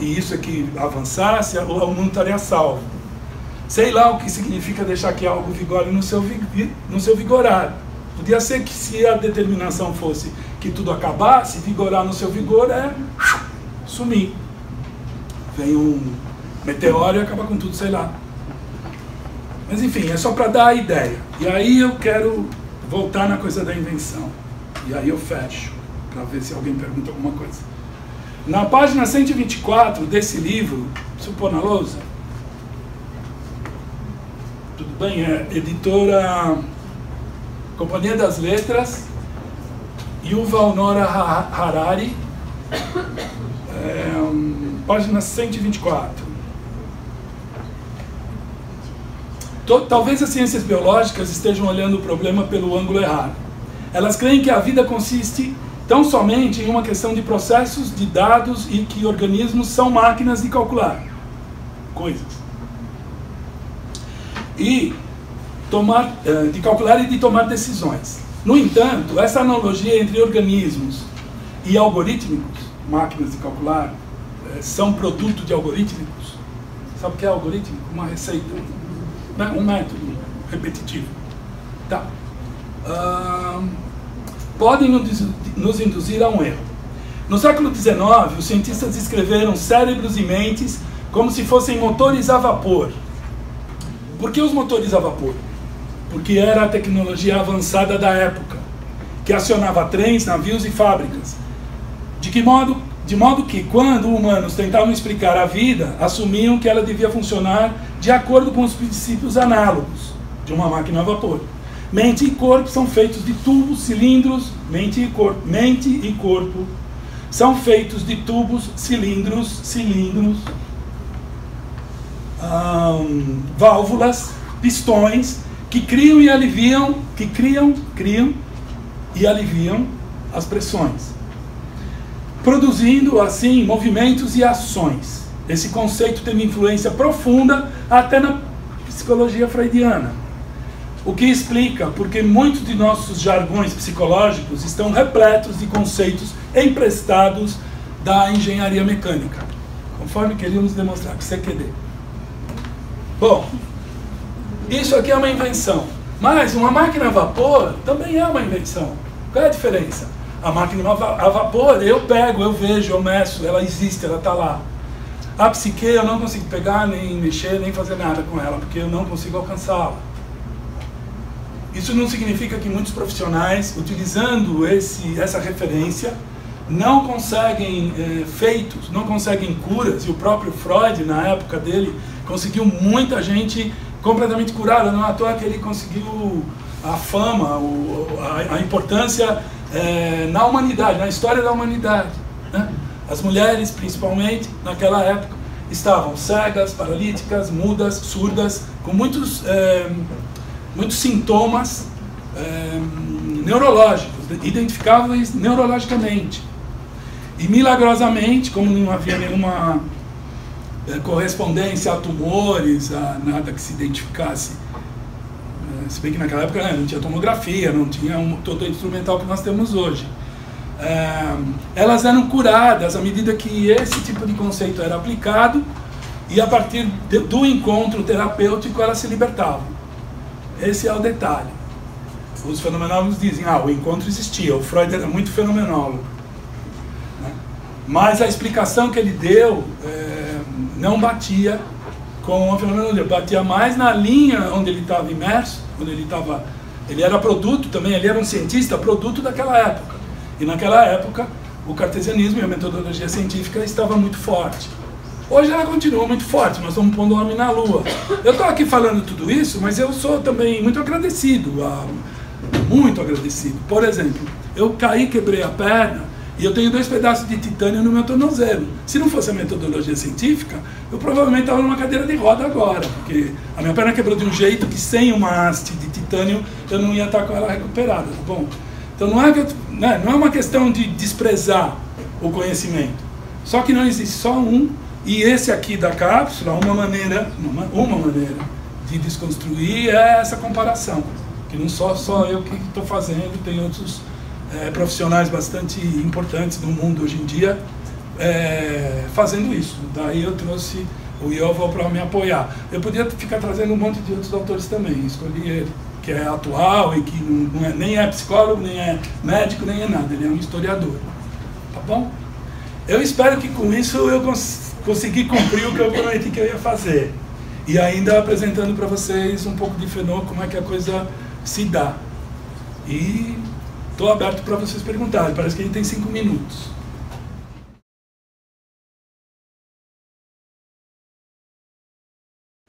e isso aqui avançasse, o mundo estaria salvo. Sei lá o que significa deixar que algo vigore no seu vigorar. Podia ser que se a determinação fosse que tudo acabasse, vigorar no seu vigor é sumir. Vem um meteoro e acaba com tudo, sei lá. Mas enfim, é só para dar a ideia. E aí eu quero voltar na coisa da invenção. E aí eu fecho, para ver se alguém pergunta alguma coisa. Na página 124 desse livro, preciso pôr na lousa? Tudo bem? É editora Companhia das Letras, Yuval Noah Harari, página 124. Talvez as ciências biológicas estejam olhando o problema pelo ângulo errado. Elas creem que a vida consiste tão somente em uma questão de processos, de dados e que organismos são máquinas de calcular coisas. E de calcular e de tomar decisões. No entanto, essa analogia entre organismos e algorítmicos, máquinas de calcular, são produto de algorítmicos. Sabe o que é algorítmico? Uma receita, um método repetitivo. Tá. Podem nos induzir a um erro. No século XIX, os cientistas descreveram cérebros e mentes como se fossem motores a vapor. Por que os motores a vapor? Porque era a tecnologia avançada da época, que acionava trens, navios e fábricas. De modo que, quando humanos tentavam explicar a vida, assumiam que ela devia funcionar de acordo com os princípios análogos de uma máquina a vapor. Mente e corpo são feitos de tubos, cilindros, mente e corpo são feitos de tubos, cilindros, válvulas, pistões, que criam e aliviam as pressões, produzindo assim movimentos e ações. Esse conceito tem influência profunda até na psicologia freudiana, o que explica porque muitos de nossos jargões psicológicos estão repletos de conceitos emprestados da engenharia mecânica, conforme queríamos demonstrar com CQD. Bom, isso aqui é uma invenção, mas uma máquina a vapor também é uma invenção. Qual é a diferença? A máquina a vapor, eu pego, eu vejo, eu meço, ela existe, ela está lá. A psique eu não consigo pegar, nem mexer, nem fazer nada com ela, porque eu não consigo alcançá-la. Isso não significa que muitos profissionais, utilizando essa referência, não conseguem feitos, não conseguem curas, e o próprio Freud, na época dele, conseguiu muita gente completamente curada. Não é à toa que ele conseguiu a fama, a importância na humanidade, na história da humanidade, né? As mulheres, principalmente, naquela época, estavam cegas, paralíticas, mudas, surdas, com muitos sintomas neurológicos, identificáveis neurologicamente. E milagrosamente, como não havia nenhuma correspondência a tumores, a nada que se identificasse, se bem que naquela época não tinha tomografia, não tinha todo o instrumental que nós temos hoje. Elas eram curadas à medida que esse tipo de conceito era aplicado, e a partir do encontro terapêutico elas se libertavam. Esse é o detalhe. Os fenomenólogos dizem, o encontro existia, o Freud era muito fenomenólogo, né? Mas a explicação que ele deu não batia com a fenomenologia, batia mais na linha onde ele estava imerso, ele era produto também, ele era um cientista produto daquela época. E naquela época o cartesianismo e a metodologia científica estavam muito forte. Hoje ela continua muito forte, nós estamos pondo o homem na lua. Eu estou aqui falando tudo isso, mas eu sou também muito agradecido, muito agradecido. Por exemplo, eu caí, quebrei a perna, e eu tenho 2 pedaços de titânio no meu tornozelo. Se não fosse a metodologia científica, eu provavelmente estava numa cadeira de roda agora, porque a minha perna quebrou de um jeito que sem uma haste de titânio eu não ia estar com ela recuperada, tá bom? Então não é uma questão de desprezar o conhecimento, só que não existe só um, e esse aqui da cápsula, uma maneira de desconstruir é essa comparação, que não só eu que estou fazendo, tem outros profissionais bastante importantes no mundo hoje em dia fazendo isso. Daí eu trouxe o Yuval para me apoiar. Eu podia ficar trazendo um monte de outros autores também, escolhi ele, que é atual e que nem é psicólogo, nem é médico, nem é nada, ele é um historiador. Tá bom? Eu espero que com isso eu consegui cumprir o que eu prometi que eu ia fazer. e ainda apresentando para vocês um pouco de Fanon, como é que a coisa se dá. E estou aberto para vocês perguntarem, parece que a gente tem 5 minutos.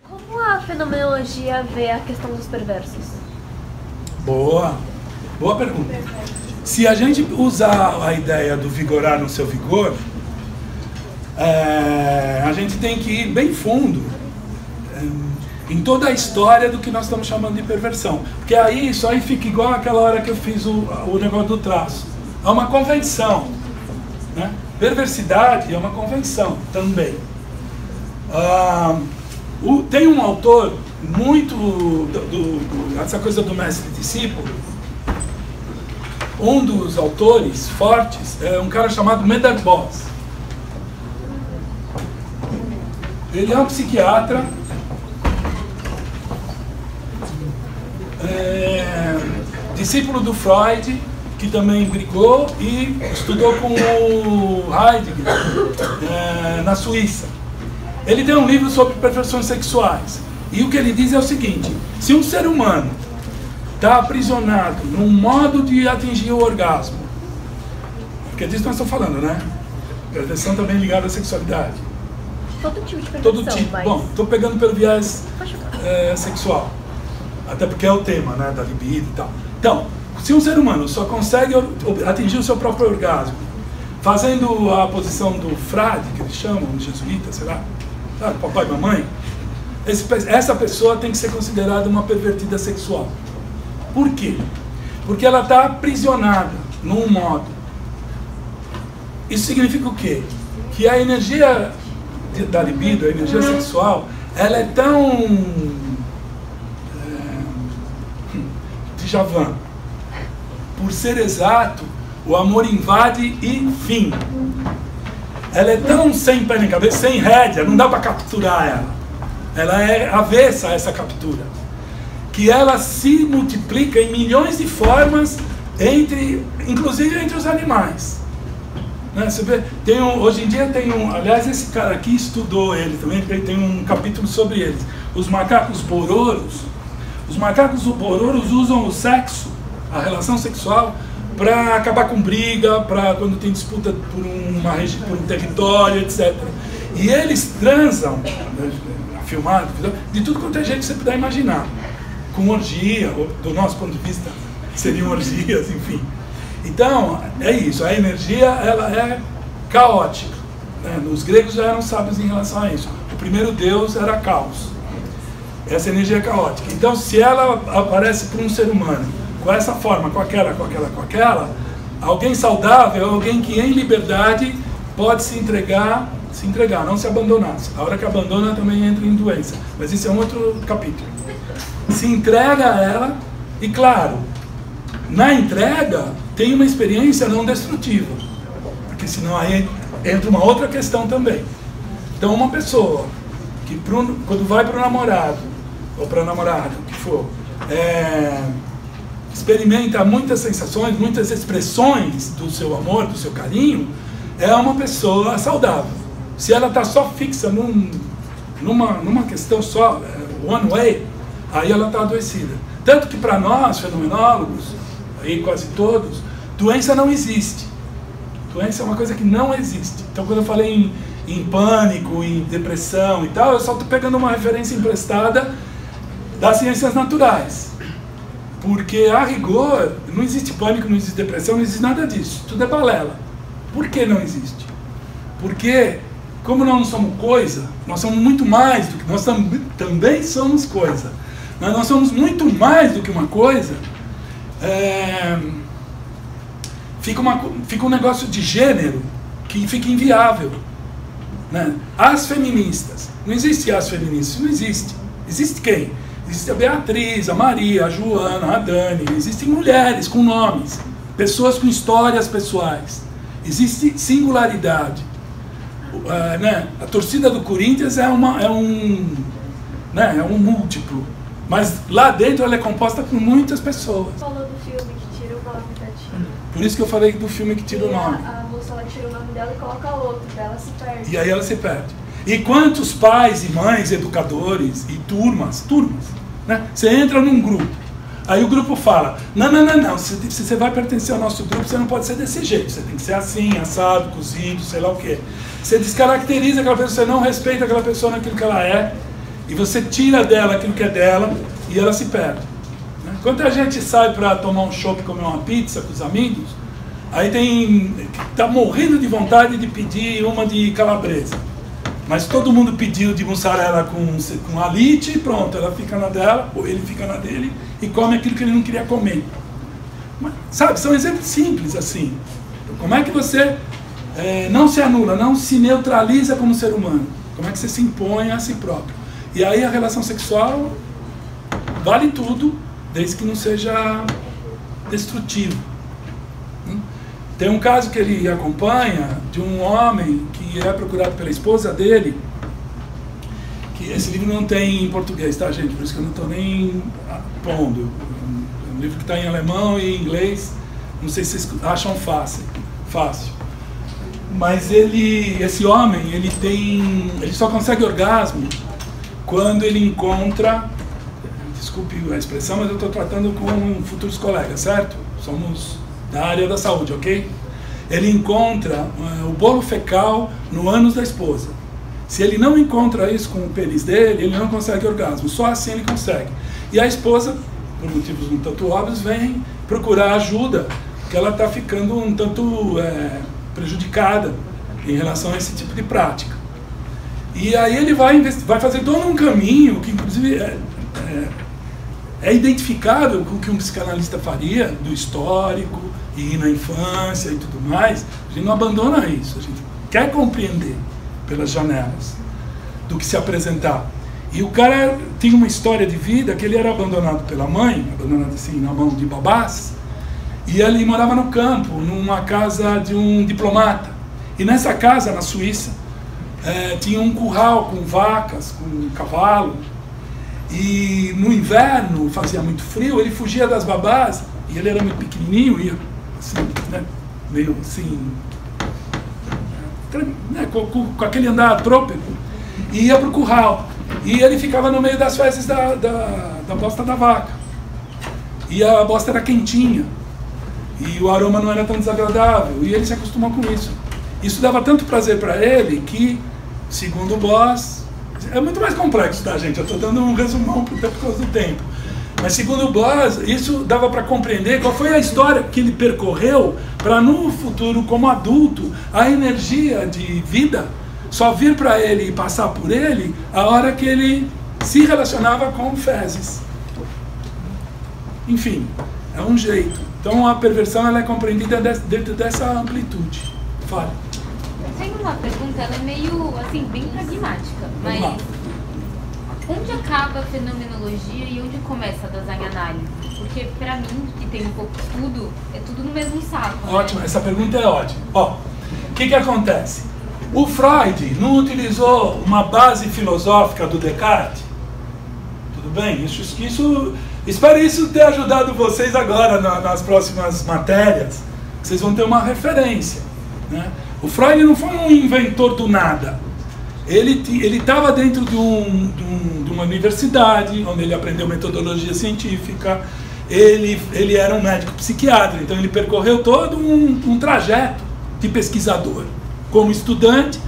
Como a fenomenologia vê a questão dos perversos?
Boa pergunta. Se a gente usar a ideia do vigorar no seu vigor, a gente tem que ir bem fundo em toda a história do que nós estamos chamando de perversão. Porque aí isso aí fica igual aquela hora que eu fiz o negócio do traço. É uma convenção, né? Perversidade é uma convenção também. Tem um autor muito essa coisa do mestre e discípulo. Um dos autores fortes é um cara chamado Medard-Boss. Ele é um psiquiatra, discípulo do Freud, que também brigou e estudou com o Heidegger na Suíça. Ele tem um livro sobre perversões sexuais. E o que ele diz é o seguinte: se um ser humano está aprisionado num modo de atingir o orgasmo, porque disso nós estamos falando, né? Perversão também ligada à sexualidade.
Todo tipo de perversão.
Todo tipo.
Mas...
Bom, estou pegando pelo viés sexual. Até porque é o tema, né? Da libido e tal. Então, se um ser humano só consegue atingir o seu próprio orgasmo fazendo a posição do frade, que eles chamam, de jesuíta, sei lá, sabe, papai e mamãe, essa pessoa tem que ser considerada uma pervertida sexual. Por quê? Porque ela está aprisionada num modo. Isso significa o quê? Que a energia da libido, a energia sexual, ela é tão Djavan. Por ser exato, o amor invade e fim. Ela é tão sem pé nem cabeça, sem rédea, não dá para capturar ela. Ela é avessa a essa captura. Que ela se multiplica em milhões de formas, inclusive entre os animais. Né? Você vê, hoje em dia aliás, esse cara aqui estudou ele também, porque ele tem um capítulo sobre eles. Os macacos bororos. Os macacos bororos usam o sexo, a relação sexual, para acabar com briga, para quando tem disputa por um território, etc. E eles transam, filmado, de tudo quanto é jeito que você puder imaginar. Com orgia, ou, do nosso ponto de vista, seriam orgias, enfim. Então, é isso, a energia ela é caótica. Né? Os gregos já eram sábios em relação a isso. O primeiro deus era caos. Essa energia é caótica. Então, se ela aparece para um ser humano com essa forma, com aquela, alguém saudável é alguém que em liberdade pode se entregar, não se abandonar. A hora que abandona também entra em doença. Mas isso é um outro capítulo. Se entrega a ela e, claro, na entrega tem uma experiência não destrutiva. Porque senão aí entra uma outra questão também. Então, uma pessoa que quando vai para o namorado, ou para a namorada, o que for, experimenta muitas sensações, muitas expressões do seu amor, do seu carinho, é uma pessoa saudável. Se ela está só fixa numa questão só, one way, aí ela está adoecida. Tanto que para nós, fenomenólogos, aí quase todos, doença não existe. Doença é uma coisa que não existe. Então quando eu falei em pânico, em depressão e tal, eu só estou pegando uma referência emprestada das ciências naturais. Porque, a rigor, não existe pânico, não existe depressão, não existe nada disso. Tudo é balela. Por que não existe? Porque, como nós não somos coisa, nós somos muito mais do que... Nós também somos coisa. Mas nós somos muito mais do que uma coisa. Fica um negócio de gênero que fica inviável. Né? As feministas. Não existe as feministas, não existe. Existe quem? Existe a Beatriz, a Maria, a Joana, a Dani. Existem mulheres com nomes, pessoas com histórias pessoais. Existe singularidade. Né? A torcida do Corinthians é um múltiplo. Mas lá dentro ela é composta por muitas pessoas.
Você falou do filme que tira o nome da tia.
Por isso que eu falei do filme que tira o nome.
A moça ela tira o nome dela e coloca outro, ela se perde.
E aí ela se perde. E quantos pais e mães, educadores e turmas, né? Você entra num grupo, aí o grupo fala, não, se você vai pertencer ao nosso grupo, você não pode ser desse jeito, você tem que ser assim, assado, cozido, sei lá o quê. Você descaracteriza aquela pessoa, você não respeita aquela pessoa naquilo que ela é, e você tira dela aquilo que é dela, e ela se perde. Né? Quanta gente sai para tomar um chopp, comer uma pizza com os amigos, aí tá morrendo de vontade de pedir uma de calabresa. Mas todo mundo pediu de mussarela com alite e pronto, ela fica na dela, ou ele fica na dele e come aquilo que ele não queria comer. Mas, sabe, são exemplos simples assim. Então, como é que você não se anula, não se neutraliza como ser humano? Como é que você se impõe a si próprio? E aí a relação sexual vale tudo, desde que não seja destrutivo. Tem um caso que ele acompanha de um homem que é procurado pela esposa dele, que esse livro não tem em português, tá, gente? Por isso que eu não estou nem pondo. É um livro que está em alemão e em inglês, não sei se vocês acham fácil. Mas esse homem, ele só consegue orgasmo quando ele encontra, desculpe a expressão, mas eu estou tratando com futuros colegas, certo? Somos da área da saúde, ok? Ele encontra o bolo fecal no ânus da esposa. Se ele não encontra isso com o pênis dele, ele não consegue orgasmo. Só assim ele consegue. E a esposa, por motivos um tanto óbvios, vem procurar ajuda, porque ela está ficando um tanto prejudicada em relação a esse tipo de prática. E aí ele vai fazer todo um caminho que, inclusive, é identificável com o que um psicanalista faria, do histórico, e na infância e tudo mais. A gente não abandona isso, a gente quer compreender pelas janelas do que se apresentar. E o cara tinha uma história de vida que ele era abandonado pela mãe, abandonado assim na mão de babás, e ele morava no campo, numa casa de um diplomata. E nessa casa, na Suíça, tinha um curral com vacas, com cavalo. E no inverno, fazia muito frio, ele fugia das babás, e ele era muito pequenininho, ia assim, né, meio assim, né, com aquele andar trôpego, e ia para o curral. E ele ficava no meio das fezes da bosta da vaca. E a bosta era quentinha, e o aroma não era tão desagradável, e ele se acostumou com isso. Isso dava tanto prazer para ele que, segundo o Boss, é muito mais complexo, tá, gente? Eu estou dando um resumão por causa do tempo. Mas, segundo o Boss, isso dava para compreender qual foi a história que ele percorreu para, no futuro, como adulto, a energia de vida só vir para ele e passar por ele a hora que ele se relacionava com fezes. Enfim, é um jeito. Então, a perversão ela é compreendida dentro dessa amplitude. Fale.
Tem uma pergunta, ela é meio, assim, bem pragmática, mas onde acaba a fenomenologia e onde começa a design-análise? Porque, para mim, que tem um pouco de estudo, é tudo no mesmo saco.
Ótimo, né? Essa pergunta é ótima. Ó, o que acontece? O Freud não utilizou uma base filosófica do Descartes? Tudo bem? Espero isso ter ajudado vocês agora nas próximas matérias. Vocês vão ter uma referência, né? O Freud não foi um inventor do nada. Ele estava dentro de uma universidade, onde ele aprendeu metodologia científica. Ele era um médico psiquiatra, então ele percorreu todo um trajeto de pesquisador. Como estudante,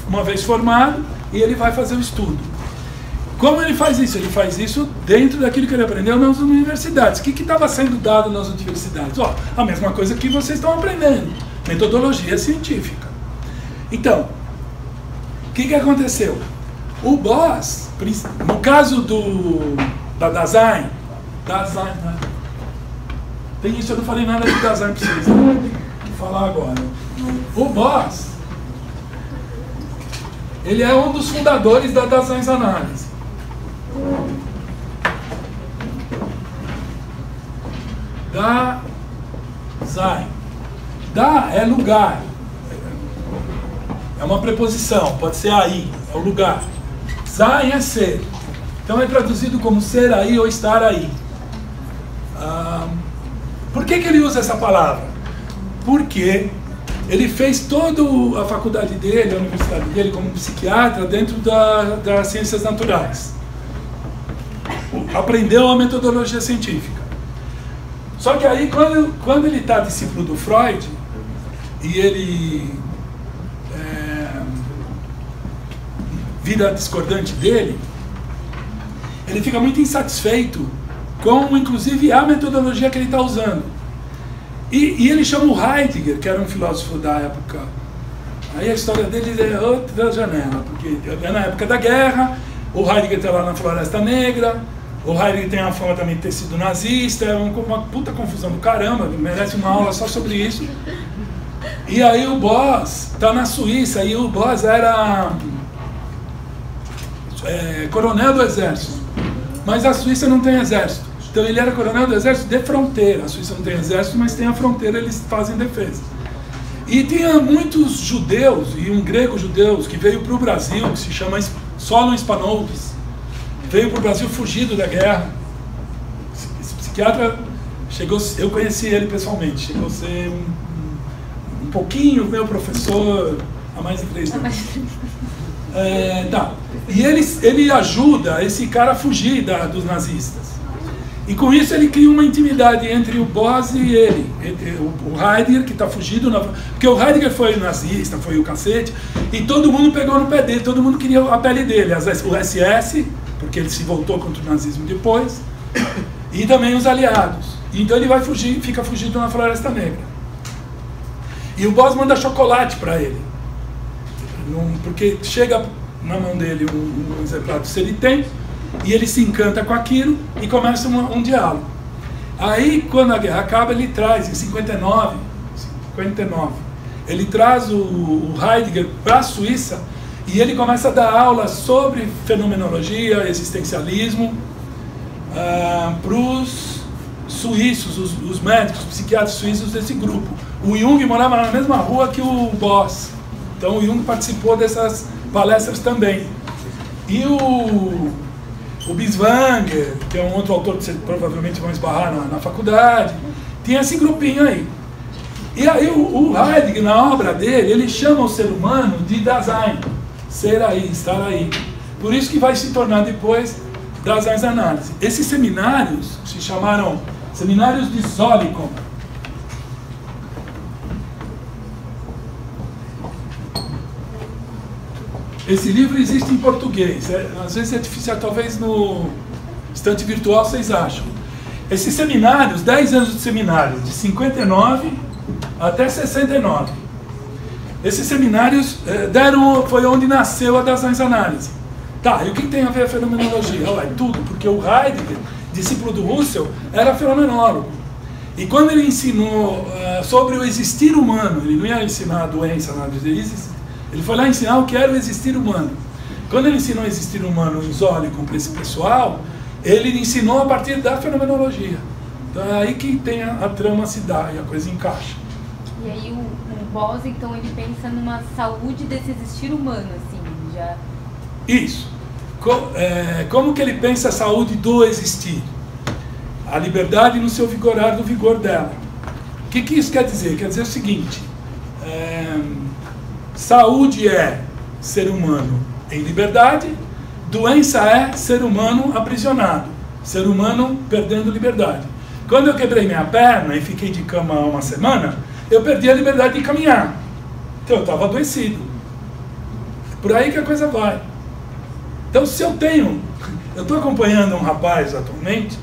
uma vez formado, e ele vai fazer o estudo. Como ele faz isso? Ele faz isso dentro daquilo que ele aprendeu nas universidades. O que estava sendo dado nas universidades? A mesma coisa que vocês estão aprendendo. Metodologia científica. Então, o que aconteceu? O Boss, no caso da Dasein, né? Tem isso, eu não falei nada de Dasein para vocês, vou falar agora. O Boss, ele é um dos fundadores da Daseinsanálise. Dasein. Da é lugar, é uma preposição, pode ser aí, é o lugar. Sein é ser, então é traduzido como ser aí ou estar aí. Por que ele usa essa palavra? Porque ele fez toda a faculdade dele, a universidade dele, como psiquiatra, dentro das ciências naturais. Aprendeu a metodologia científica. Só que aí, quando ele está discípulo do Freud, e ele vira discordante dele, ele fica muito insatisfeito com, inclusive, a metodologia que ele está usando. E ele chama o Heidegger, que era um filósofo da época. Aí a história dele é outra janela, porque é na época da guerra, o Heidegger está lá na Floresta Negra, o Heidegger tem a fama também de ter sido nazista, é uma puta confusão do caramba, merece uma aula só sobre isso. E aí o Boss está na Suíça, e o Boss era coronel do exército, mas a Suíça não tem exército. Então ele era coronel do exército de fronteira. A Suíça não tem exército, mas tem a fronteira, eles fazem defesa. E tinha muitos judeus, e um grego judeu que veio para o Brasil, que se chama Solon Spanoudis, veio para o Brasil fugido da guerra. Esse psiquiatra chegou, eu conheci ele pessoalmente, chegou a ser um pouquinho meu professor há mais de 3 anos. Tá. E ele ajuda esse cara a fugir dos nazistas. E com isso ele cria uma intimidade entre o Boss e ele. O Heidegger, que está fugido, porque o Heidegger foi nazista, foi o cacete, e todo mundo pegou no pé dele, todo mundo queria a pele dele. O SS, porque ele se voltou contra o nazismo depois, e também os aliados. Então ele vai fugir, fica fugido na Floresta Negra. E o Boss manda chocolate para ele, porque chega na mão dele um exemplar do Seritem, e ele se encanta com aquilo e começa um diálogo. Aí, quando a guerra acaba, ele traz, em 59, ele traz o Heidegger para a Suíça e ele começa a dar aulas sobre fenomenologia, existencialismo, para os suíços, os médicos, os psiquiatras suíços desse grupo. O Jung morava na mesma rua que o Boss, então o Jung participou dessas palestras também. E o Binswanger, que é um outro autor que vocês provavelmente vão esbarrar na faculdade, tinha esse grupinho aí. E aí o Heidegger, na obra dele, ele chama o ser humano de Dasein, ser aí, estar aí. Por isso que vai se tornar depois Daseinsanálise. Esses seminários se chamaram Seminários de Zolikon. Esse livro existe em português, às vezes é difícil, talvez no estante virtual vocês acham. Esses seminários, 10 anos de seminário, de 59 até 69. Esses seminários foi onde nasceu a Daseinsanálise. Tá, e o que tem a ver a fenomenologia? Olha, tudo, porque o Heidegger, discípulo do Husserl, era fenomenólogo. E quando ele ensinou sobre o existir humano, ele não ia ensinar a doença, nada disso, ele foi lá ensinar o que era o existir humano. Quando ele ensinou o existir humano em Zolikon para esse pessoal, ele ensinou a partir da fenomenologia. Então é aí que tem a trama se dá e a coisa encaixa.
E aí o Boss, então, ele pensa numa saúde desse existir humano, assim, já...
Isso. Como que ele pensa a saúde do existir? A liberdade no seu vigorar do vigor dela. O que isso quer dizer? Quer dizer o seguinte... Saúde é ser humano em liberdade, doença é ser humano aprisionado, ser humano perdendo liberdade. Quando eu quebrei minha perna e fiquei de cama 1 semana, eu perdi a liberdade de caminhar. Então eu estava adoecido. Por aí que a coisa vai. Então se eu estou acompanhando um rapaz atualmente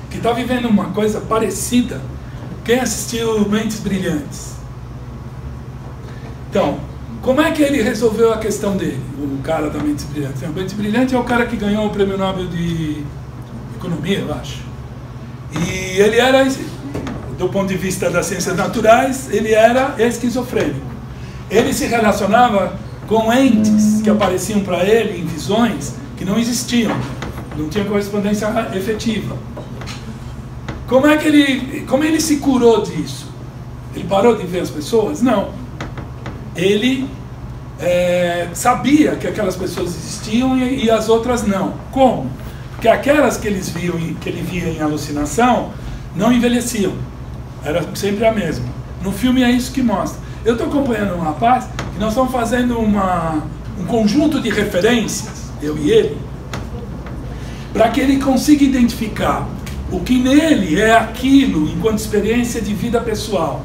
que está vivendo uma coisa parecida. Quem assistiu Mentes Brilhantes? Então, como é que ele resolveu a questão dele, o cara da Mentes Brilhantes? O Mentes Brilhante é o cara que ganhou o Prêmio Nobel de Economia, eu acho. E ele era, do ponto de vista das ciências naturais, ele era esquizofrênico. Ele se relacionava com entes que apareciam para ele em visões que não existiam, não tinha correspondência efetiva. Como ele se curou disso? Ele parou de ver as pessoas? Não. Ele sabia que aquelas pessoas existiam e as outras não. Como? Porque aquelas que ele via em alucinação não envelheciam. Era sempre a mesma. No filme é isso que mostra. Eu estou acompanhando um rapaz que nós estamos fazendo um conjunto de referências, eu e ele, para que ele consiga identificar o que nele é aquilo, enquanto experiência de vida pessoal,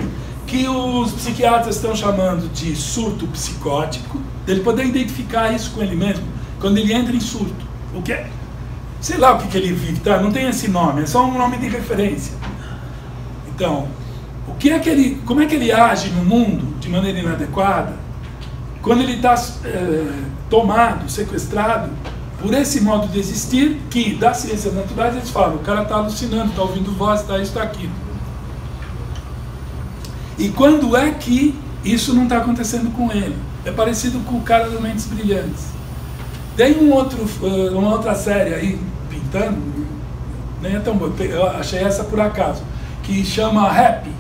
que os psiquiatras estão chamando de surto psicótico, dele poder identificar isso com ele mesmo, quando ele entra em surto. O que é? Sei lá o que ele vive, tá? Não tem esse nome, é só um nome de referência. Então, como é que ele age no mundo de maneira inadequada, quando ele está tomado, sequestrado, por esse modo de existir, que das ciências naturais eles falam, o cara está alucinando, está ouvindo voz, está isso, está aquilo. E quando é que isso não está acontecendo com ele? É parecido com o cara do Mentes Brilhantes. Tem uma outra série aí, pintando, nem é tão boa, eu achei essa por acaso, que chama Happy,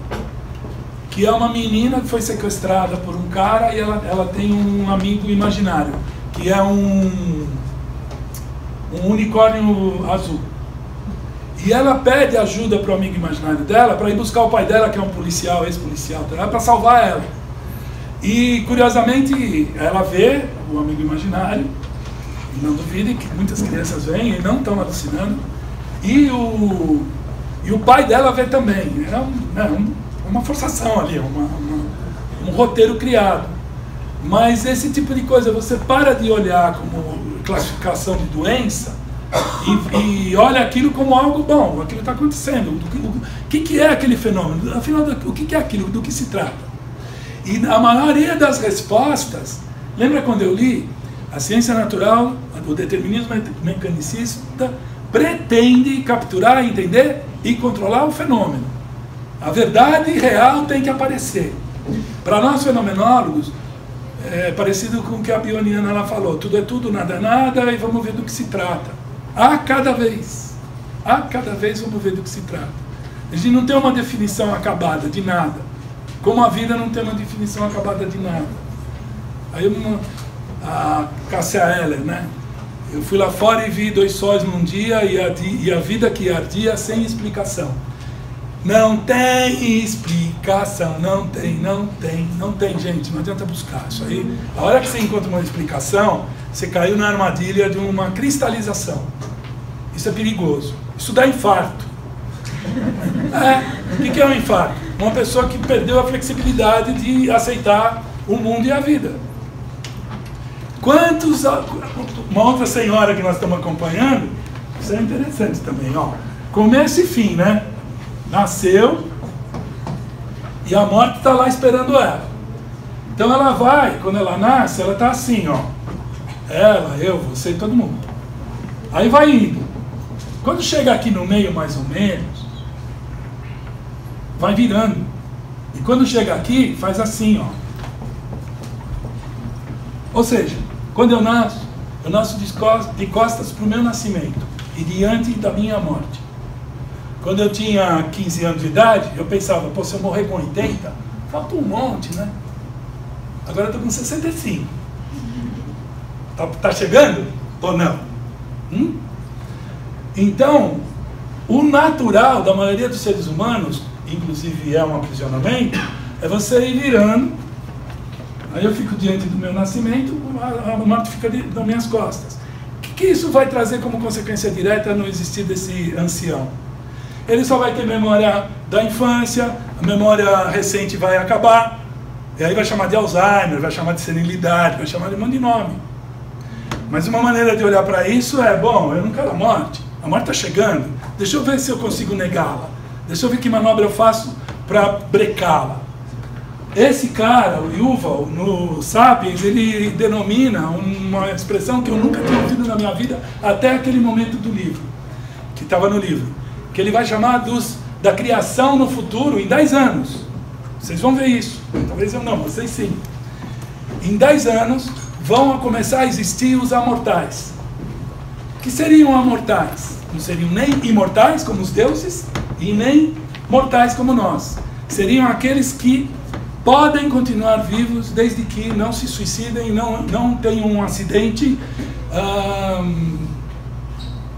que é uma menina que foi sequestrada por um cara e ela tem um amigo imaginário, que é um unicórnio azul. E ela pede ajuda para o amigo imaginário dela para ir buscar o pai dela, que é um policial, ex-policial, para salvar ela. E, curiosamente, ela vê o amigo imaginário, e não duvidem que muitas crianças veem e não estão alucinando, e o pai dela vê também. É uma forçação ali, um roteiro criado. Mas esse tipo de coisa, você para de olhar como classificação de doença e olha aquilo como algo bom, aquilo está acontecendo. O que é aquele fenômeno? Afinal, o que é aquilo? Do que se trata? E a maioria das respostas, lembra quando eu li? A ciência natural, o determinismo mecanicista, pretende capturar, entender e controlar o fenômeno. A verdade real tem que aparecer. Para nós fenomenólogos, é parecido com o que a Bioniana ela falou, tudo é tudo, nada é nada, e vamos ver do que se trata. A cada vez vamos ver do que se trata. A gente não tem uma definição acabada de nada, como a vida não tem uma definição acabada de nada. Aí a Cássia Eller, né? Eu fui lá fora e vi 2 sóis num dia e a vida que ardia sem explicação. Não tem explicação, não tem, gente, não adianta buscar isso aí. A hora que você encontra uma explicação, você caiu na armadilha de uma cristalização. Isso é perigoso, isso dá infarto. O que é um infarto? Uma pessoa que perdeu a flexibilidade de aceitar o mundo e a vida. Uma outra senhora que nós estamos acompanhando, isso é interessante também, ó. Começo e fim, né? Nasceu e a morte está lá esperando ela. Então ela vai, quando ela nasce, ela está assim, ó. Ela, eu, você e todo mundo. Aí vai indo. Quando chega aqui no meio, mais ou menos, vai virando. E quando chega aqui, faz assim, ó. Ou seja, quando eu nasço de costas para o meu nascimento e diante da minha morte. Quando eu tinha 15 anos de idade, eu pensava, pô, se eu morrer com 80, falta um monte, né? Agora eu estou com 65. Tá chegando? Ou não? Então, o natural da maioria dos seres humanos, inclusive é um aprisionamento, é você ir virando. Aí eu fico diante do meu nascimento, a morte fica nas minhas costas. O que isso vai trazer como consequência direta no existir desse ancião? Ele só vai ter memória da infância, a memória recente vai acabar, e aí vai chamar de Alzheimer, vai chamar de senilidade, vai chamar de um monte de nome. Mas uma maneira de olhar para isso é, bom, eu não quero a morte está chegando, deixa eu ver se eu consigo negá-la, deixa eu ver que manobra eu faço para brecá-la. Esse cara, o Yuval, no Sapiens, ele denomina uma expressão que eu nunca tinha ouvido na minha vida até aquele momento do livro, que estava no livro, que ele vai chamar da criação no futuro em 10 anos. Vocês vão ver isso. Talvez eu não, vocês sim. Em 10 anos vão começar a existir os amortais. Que seriam amortais? Não seriam nem imortais como os deuses e nem mortais como nós. Seriam aqueles que podem continuar vivos desde que não se suicidem, não tenham um acidente,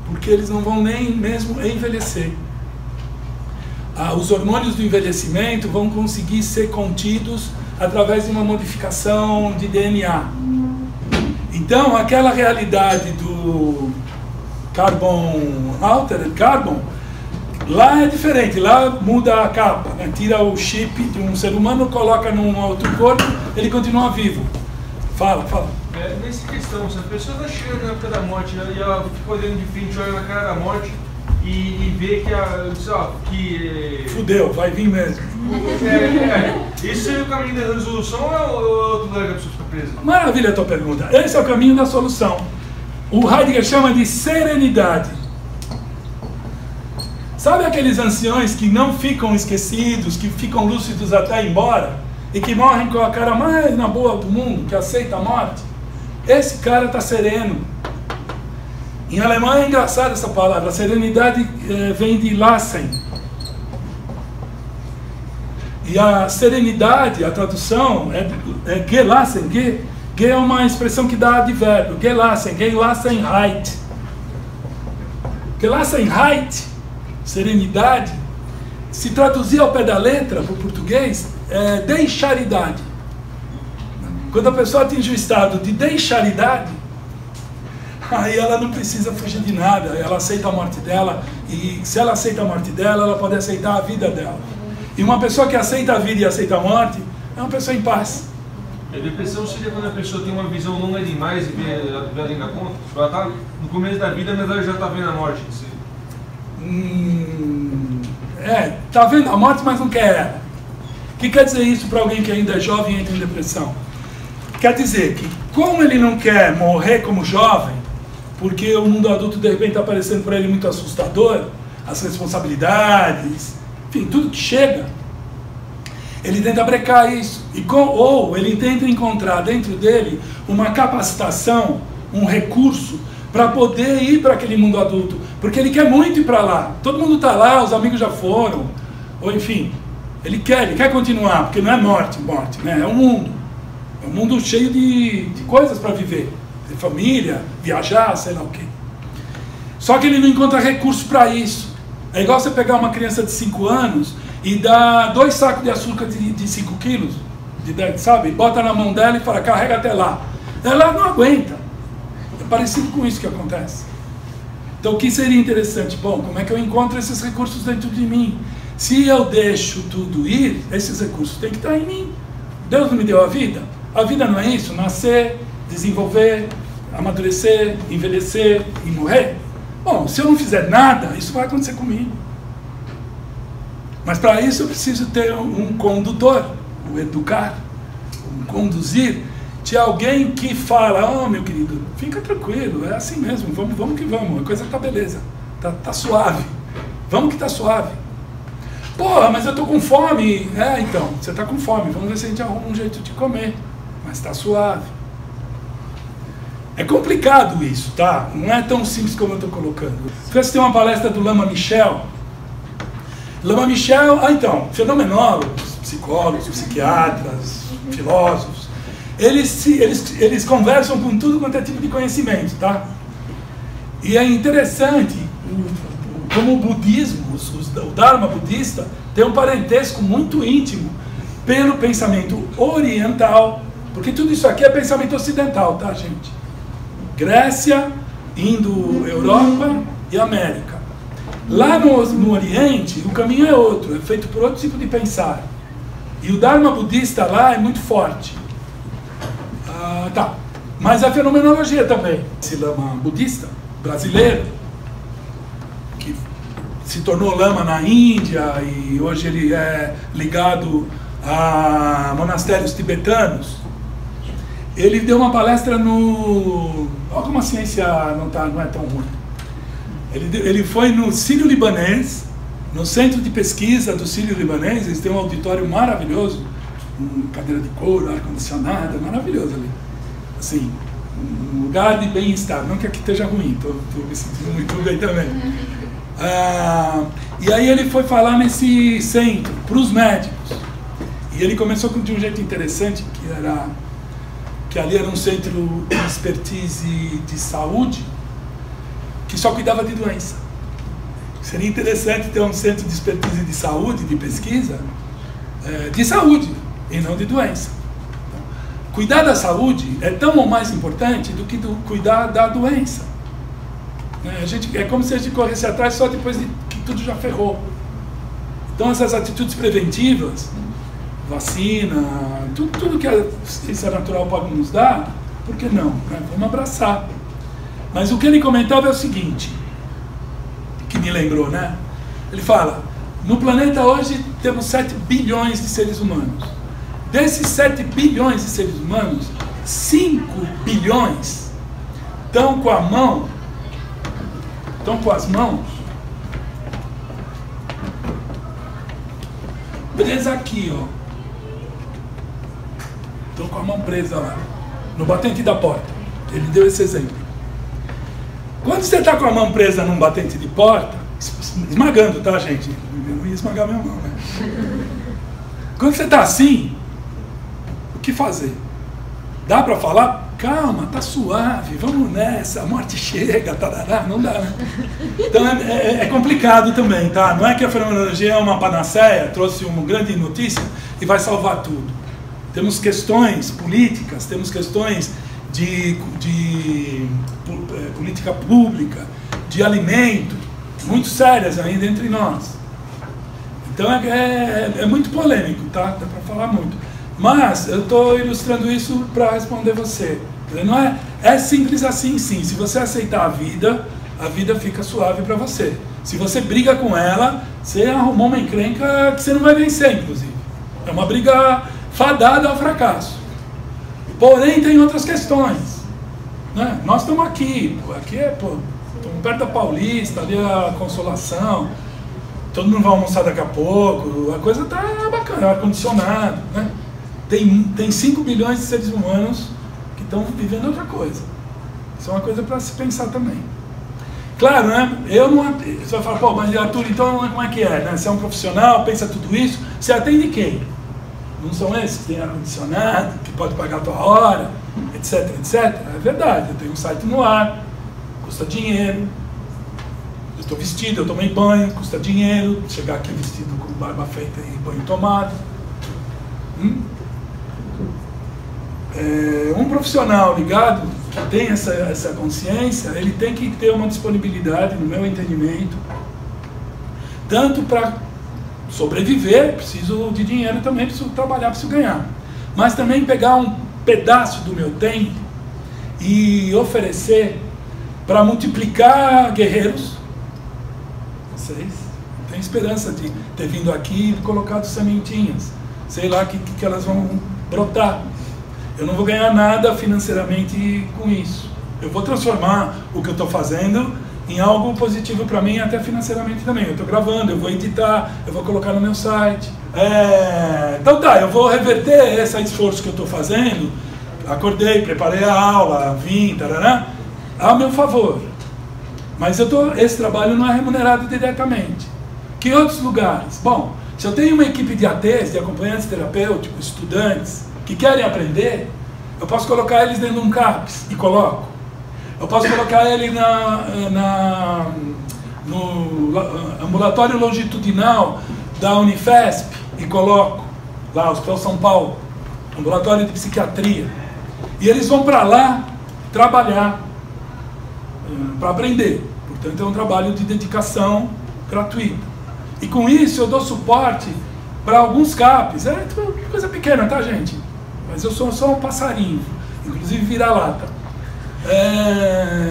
porque eles não vão nem mesmo envelhecer. os hormônios do envelhecimento vão conseguir ser contidos através de uma modificação de DNA. Então, aquela realidade do altered carbon, lá é diferente, lá muda a capa, né? Tira o chip de um ser humano, coloca num outro corpo, ele continua vivo. Fala.
Nessa questão, se a pessoa está chegando na época da morte, e ela fica olhando de frente, olha na cara da morte e vê que
fudeu, vai vir mesmo.
Esse seria o caminho da resolução ou é outro lugar que a pessoa fica presa?
Maravilha a tua pergunta. Esse é o caminho da solução. O Heidegger chama de serenidade. Sabe aqueles anciões que não ficam esquecidos, que ficam lúcidos até ir embora? E que morrem com a cara mais na boa do mundo, que aceita a morte? Esse cara está sereno. Em alemão é engraçada essa palavra. Serenidade vem de lassen. E a serenidade, a tradução é gelassen. Ge é uma expressão que dá advérbio. Gelassenheit. Gelassenheit, serenidade, se traduzir ao pé da letra para o português, é deixaridade. Quando a pessoa atinge o estado de deixaridade, aí ela não precisa fugir de nada, ela aceita a morte dela, e se ela aceita a morte dela, ela pode aceitar a vida dela. E uma pessoa que aceita a vida e aceita a morte, é uma pessoa em paz.
A depressão seria quando a pessoa tem uma visão longa demais e vê além da conta? Ela está no começo da vida, mas ela já está vendo a morte.
Está vendo a morte, mas não quer ela. O que quer dizer isso para alguém que ainda é jovem e entra em depressão? Quer dizer que, como ele não quer morrer como jovem, porque o mundo adulto de repente está parecendo para ele muito assustador, as responsabilidades, enfim, tudo que chega, ele tenta brecar isso, ou ele tenta encontrar dentro dele uma capacitação, um recurso para poder ir para aquele mundo adulto, porque ele quer muito ir para lá, todo mundo está lá, os amigos já foram, ou enfim, ele quer continuar, porque não é morte, né? É um mundo cheio de coisas para viver, de família, viajar, sei lá o quê. Só que ele não encontra recurso para isso. É igual você pegar uma criança de 5 anos e dar 2 sacos de açúcar de 5 quilos, sabe? Bota na mão dela e fala, carrega até lá. Ela não aguenta. É parecido com isso que acontece. Então o que seria interessante? Bom, como é que eu encontro esses recursos dentro de mim? Se eu deixo tudo ir, esses recursos têm que estar em mim. Deus não me deu a vida? A vida não é isso? Nascer, desenvolver, amadurecer, envelhecer e morrer? Bom, se eu não fizer nada, isso vai acontecer comigo. Mas para isso eu preciso ter um condutor, o educar, um conduzir, de alguém que fala, meu querido, fica tranquilo, é assim mesmo, vamos que vamos, a coisa está beleza, tá suave, vamos que está suave. Porra, mas eu estou com fome. Então, você está com fome, vamos ver se a gente arruma um jeito de comer, mas está suave. É complicado isso, tá? Não é tão simples como eu estou colocando. Você tem uma palestra do Lama Michel. Lama Michel, fenomenólogos, psicólogos, psiquiatras, filósofos, eles conversam com tudo quanto é tipo de conhecimento, tá? E é interessante como o budismo, o Dharma budista, tem um parentesco muito íntimo pelo pensamento oriental, porque tudo isso aqui é pensamento ocidental, tá, gente? Grécia, Indo, Europa e América. Lá no Oriente, o caminho é outro, é feito por outro tipo de pensar. E o Dharma budista lá é muito forte. Mas a fenomenologia também. Esse lama budista brasileiro, que se tornou lama na Índia e hoje ele é ligado a monastérios tibetanos, ele deu uma palestra no... Olha como a ciência não é tão ruim. Ele foi no Sírio-Libanês, no centro de pesquisa do Sírio-Libanês, eles têm um auditório maravilhoso, com cadeira de couro, ar-condicionado, maravilhoso ali. Assim, um lugar de bem-estar, não que aqui esteja ruim, estou me sentindo muito bem também. E aí ele foi falar nesse centro, para os médicos. E ele começou de um jeito interessante, que ali era um centro de expertise de saúde, que só cuidava de doença. Seria interessante ter um centro de expertise de saúde, de pesquisa, de saúde e não de doença. Então, cuidar da saúde é tão ou mais importante do que cuidar da doença. É como se a gente corresse atrás só depois de que tudo já ferrou. Então essas atitudes preventivas, vacina, tudo que a ciência natural pode nos dar, por que não? Vamos abraçar. Mas o que ele comentava é o seguinte, que me lembrou, né? Ele fala, no planeta hoje temos 7 bilhões de seres humanos. Desses 7 bilhões de seres humanos, 5 bilhões estão com as mãos presa aqui, ó. Estão com a mão presa lá, no batente da porta. Ele deu esse exemplo. Quando você está com a mão presa num batente de porta, esmagando, tá, gente? Eu não ia esmagar minha mão, né? Quando você está assim, o que fazer? Dá para falar? Calma, tá suave, vamos nessa, a morte chega, tarará, não dá, né? Então é complicado também, tá? Não é que a fenomenologia é uma panaceia, trouxe uma grande notícia e vai salvar tudo. Temos questões políticas, temos questões de política pública, de alimento, muito sérias ainda entre nós. Então é muito polêmico, tá? Dá para falar muito. Mas eu estou ilustrando isso para responder você. Não é simples assim, sim. Se você aceitar a vida fica suave para você. Se você briga com ela, você arrumou uma encrenca que você não vai vencer, inclusive. É uma briga fadada ao fracasso. Porém, tem outras questões. Né? Nós estamos aqui. Estamos perto da Paulista, ali a Consolação. Todo mundo vai almoçar daqui a pouco. A coisa está bacana, ar-condicionado, né? Tem 5 bilhões de seres humanos que estão vivendo outra coisa. Isso é uma coisa para se pensar também. Claro, né? Você vai falar, pô, mas Arthur, então como é que é? Né? Você é um profissional, pensa tudo isso, você atende quem? Não são esses que têm ar-condicionado, que pode pagar a tua hora, etc, etc. É verdade, eu tenho um site no ar, custa dinheiro. Eu estou vestido, eu tomei banho, custa dinheiro. Chegar aqui vestido com barba feita e banho tomado. Um profissional ligado, que tem essa consciência, ele tem que ter uma disponibilidade, no meu entendimento, tanto para sobreviver, preciso de dinheiro também, preciso trabalhar, preciso ganhar, mas também pegar um pedaço do meu tempo e oferecer para multiplicar guerreiros. Vocês têm esperança de ter vindo aqui e colocado sementinhas, sei lá que elas vão brotar. Eu não vou ganhar nada financeiramente com isso. Eu vou transformar o que eu estou fazendo em algo positivo para mim, até financeiramente também. Eu estou gravando, eu vou editar, eu vou colocar no meu site. Então tá, eu vou reverter esse esforço que eu estou fazendo. Acordei, preparei a aula, vim, tarará, a meu favor. Mas esse trabalho não é remunerado diretamente. Que outros lugares? Bom, se eu tenho uma equipe de ATs, de acompanhantes terapêuticos, estudantes, que querem aprender, eu posso colocar eles dentro de um CAPS e coloco. Eu posso colocar ele no ambulatório longitudinal da Unifesp e coloco lá, Hospital São Paulo, ambulatório de psiquiatria. E eles vão para lá trabalhar, para aprender. Portanto, é um trabalho de dedicação gratuita. E com isso eu dou suporte para alguns CAPs. É coisa pequena, tá, gente? Mas eu sou só um passarinho, inclusive vira-lata.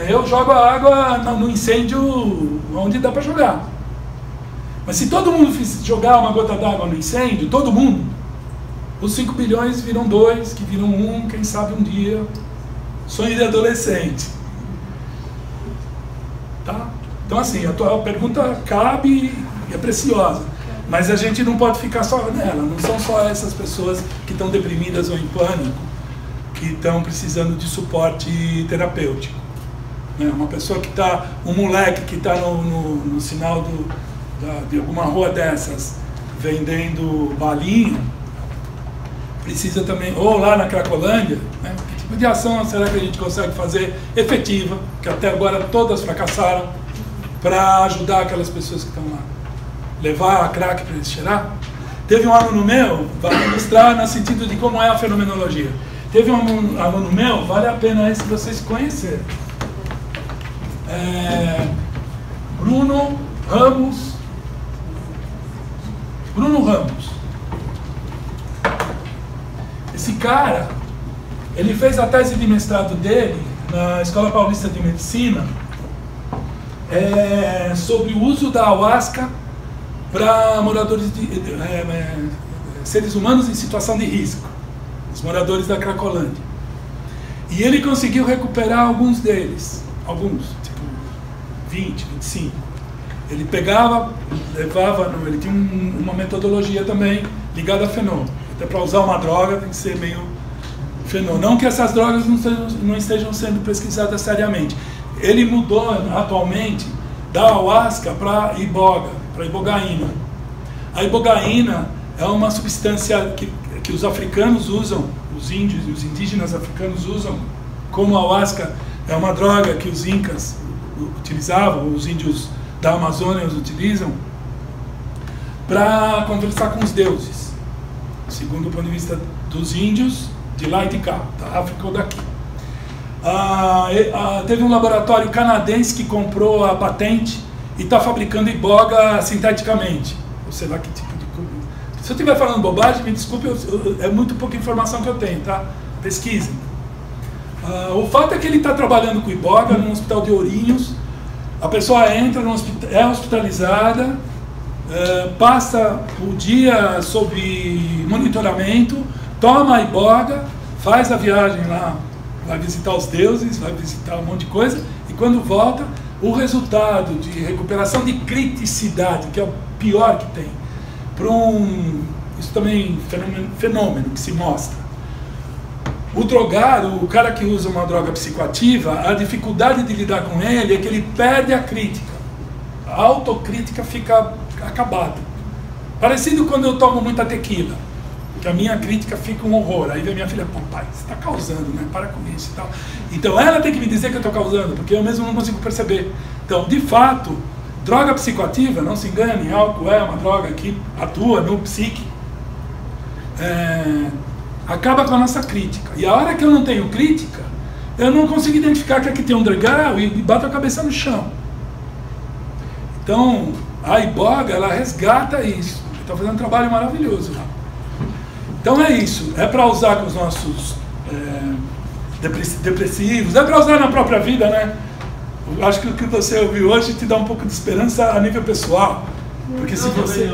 Eu jogo a água no incêndio onde dá para jogar. Mas se todo mundo jogar uma gota d'água no incêndio, todo mundo, os 5 bilhões viram 2, que viram 1, quem sabe um dia. Sonho de adolescente. Tá? Então assim, a tua pergunta cabe e é preciosa. Mas a gente não pode ficar só nela, não são só essas pessoas que estão deprimidas ou em pânico, que estão precisando de suporte terapêutico. Uma pessoa que está, um moleque que está no sinal de alguma rua dessas, vendendo balinha, precisa também, ou lá na Cracolândia, né? Que tipo de ação será que a gente consegue fazer efetiva, que até agora todas fracassaram, para ajudar aquelas pessoas que estão lá. Levar a crack para eles cheirar. Teve um aluno meu, vai ilustrar no sentido de como é a fenomenologia. Teve um aluno meu, vale a pena esse vocês conhecerem. Bruno Ramos. Esse cara, ele fez a tese de mestrado dele na Escola Paulista de Medicina sobre o uso da ayahuasca para moradores seres humanos em situação de risco, os moradores da Cracolândia. E ele conseguiu recuperar alguns deles, tipo 20, 25. Ele pegava, levava, ele tinha uma metodologia também ligada a fenômeno. Até para usar uma droga tem que ser meio fenômeno. Não que essas drogas não estejam sendo pesquisadas seriamente. Ele mudou atualmente da ayahuasca para iboga, para ibogaína. A ibogaína é uma substância que os africanos usam, os índios e os indígenas africanos usam, como a ayahuasca é uma droga que os incas utilizavam, os índios da Amazônia os utilizam, para conversar com os deuses, segundo o ponto de vista dos índios de lá e de cá, da África ou daqui. Teve um laboratório canadense que comprou a patente e está fabricando iboga sinteticamente. Ou sei lá que tipo de coisa. Se eu estiver falando bobagem, me desculpe, é muito pouca informação que eu tenho, tá? Pesquisem. O fato é que ele está trabalhando com iboga num hospital de Ourinhos. A pessoa entra, é hospitalizada, passa o dia sob monitoramento, toma a iboga, faz a viagem lá, vai visitar os deuses, vai visitar um monte de coisa, e quando volta, o resultado de recuperação de criticidade, que é o pior que tem, isso também é fenômeno que se mostra. O drogado, o cara que usa uma droga psicoativa, a dificuldade de lidar com ele é que ele perde a crítica. A autocrítica fica acabada. Parecido quando eu tomo muita tequila, que a minha crítica fica um horror. Aí vem minha filha, papai, você está causando, né? Para com isso e tal. Então ela tem que me dizer que eu estou causando, porque eu mesmo não consigo perceber. Então, de fato, droga psicoativa, não se engane, álcool é uma droga que atua no psique. Acaba com a nossa crítica. E a hora que eu não tenho crítica, eu não consigo identificar que aqui tem um drogado e bato a cabeça no chão. Então, a iboga, ela resgata isso. Está fazendo um trabalho maravilhoso lá. Então é isso. É para usar com os nossos depressivos. É para usar na própria vida, né? Eu acho que o que você ouviu hoje te dá um pouco de esperança a nível pessoal. Porque se você...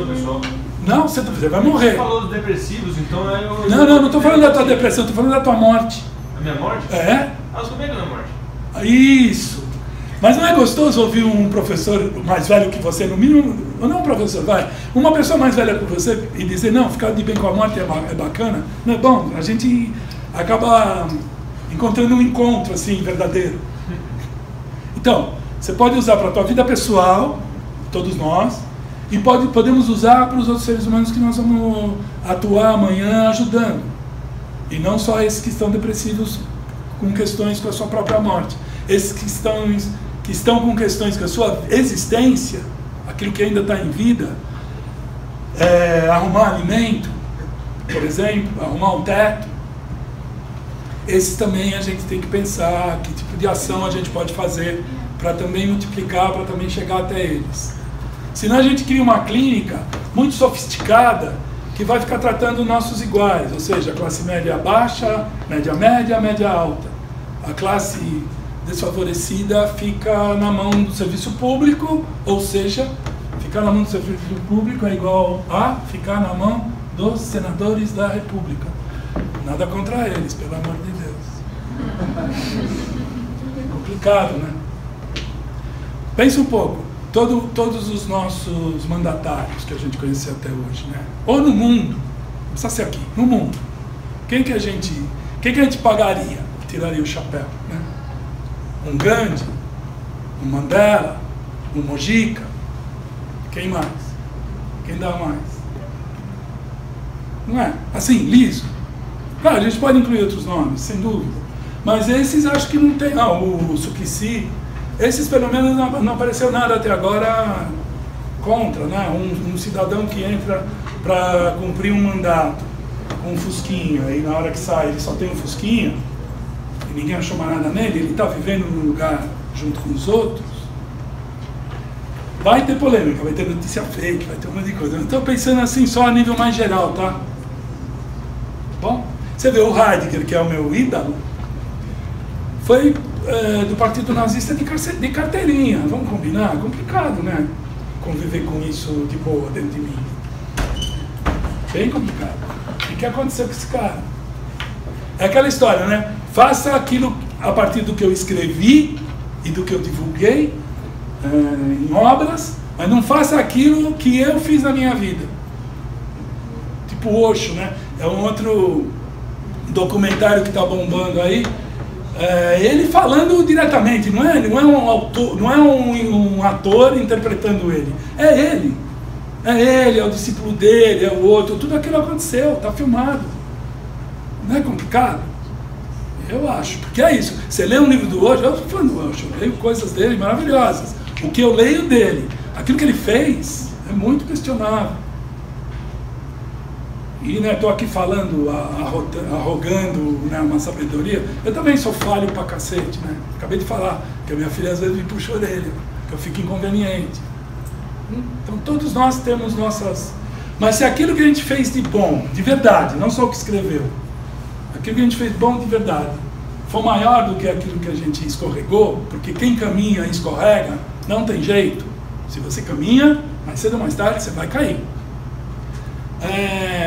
Não, você vai morrer.
Você falou dos depressivos, então eu...
Não estou falando da tua depressão, estou falando da tua morte.
A minha morte?
É.
Como é que é a minha morte?
Isso. Mas não é gostoso ouvir um professor mais velho que você, no mínimo, ou não um professor, uma pessoa mais velha que você e dizer, não, ficar de bem com a morte é bacana? Não é bom? A gente acaba encontrando um encontro, assim, verdadeiro. Então, você pode usar para a tua vida pessoal, todos nós, e podemos usar para os outros seres humanos que nós vamos atuar amanhã ajudando. E não só esses que estão depressivos com questões com a sua própria morte. Esses que estão com questões com a sua existência, aquilo que ainda está em vida, arrumar alimento, por exemplo, arrumar um teto. Esses também a gente tem que pensar que tipo de ação a gente pode fazer para também multiplicar, para também chegar até eles. Senão a gente cria uma clínica muito sofisticada que vai ficar tratando nossos iguais, ou seja, a classe média baixa, média média, média alta. A classe desfavorecida fica na mão do serviço público, ou seja, ficar na mão do serviço público é igual a ficar na mão dos senadores da República. Nada contra eles, pelo amor de Deus. Complicado, né? Pensa um pouco. Todos os nossos mandatários que a gente conheceu até hoje, né? Ou no mundo, não precisa ser aqui, no mundo. Quem que a gente pagaria? Tiraria o chapéu, né? Um Gandhi, um Mandela, um Mojica. Quem mais? Quem dá mais? Não é? Assim, liso. Claro, a gente pode incluir outros nomes, sem dúvida. Mas esses acho que não tem. O Suplicy. Esses, pelo menos, não apareceu nada até agora contra, né? Um cidadão que entra para cumprir um mandato com um fusquinha, e na hora que sai ele só tem um fusquinha, e ninguém achou mais nada nele, ele está vivendo num lugar junto com os outros, vai ter polêmica, vai ter notícia fake, vai ter um monte de coisa. Eu estou pensando assim só a nível mais geral, tá? Bom, você vê o Heidegger, que é o meu ídolo, foi do partido nazista de carteirinha. Vamos combinar? É complicado, né? Conviver com isso de boa dentro de mim. Bem complicado. O que aconteceu com esse cara? É aquela história, né? Faça aquilo a partir do que eu escrevi e do que eu divulguei em obras, mas não faça aquilo que eu fiz na minha vida. Tipo Osho, né? É um outro documentário que está bombando aí. Ele falando diretamente, não é um autor, não é um ator interpretando ele. É ele. É ele, é o discípulo dele, é o outro. Tudo aquilo aconteceu, está filmado. Não é complicado? Eu acho. Porque é isso. Você lê um livro do Osho, eu sou fã do Osho, eu leio coisas dele maravilhosas. O que eu leio dele, aquilo que ele fez, é muito questionável. E estou aqui falando, arrogando, né, uma sabedoria. Eu também sou falho pra cacete, né? Acabei de falar que a minha filha às vezes me puxa a orelha, que eu fico inconveniente. Então todos nós temos nossas... Mas se aquilo que a gente fez de bom, de verdade, não só o que escreveu, aquilo que a gente fez de bom de verdade, for maior do que aquilo que a gente escorregou, porque quem caminha e escorrega, não tem jeito. Se você caminha, mais cedo ou mais tarde você vai cair.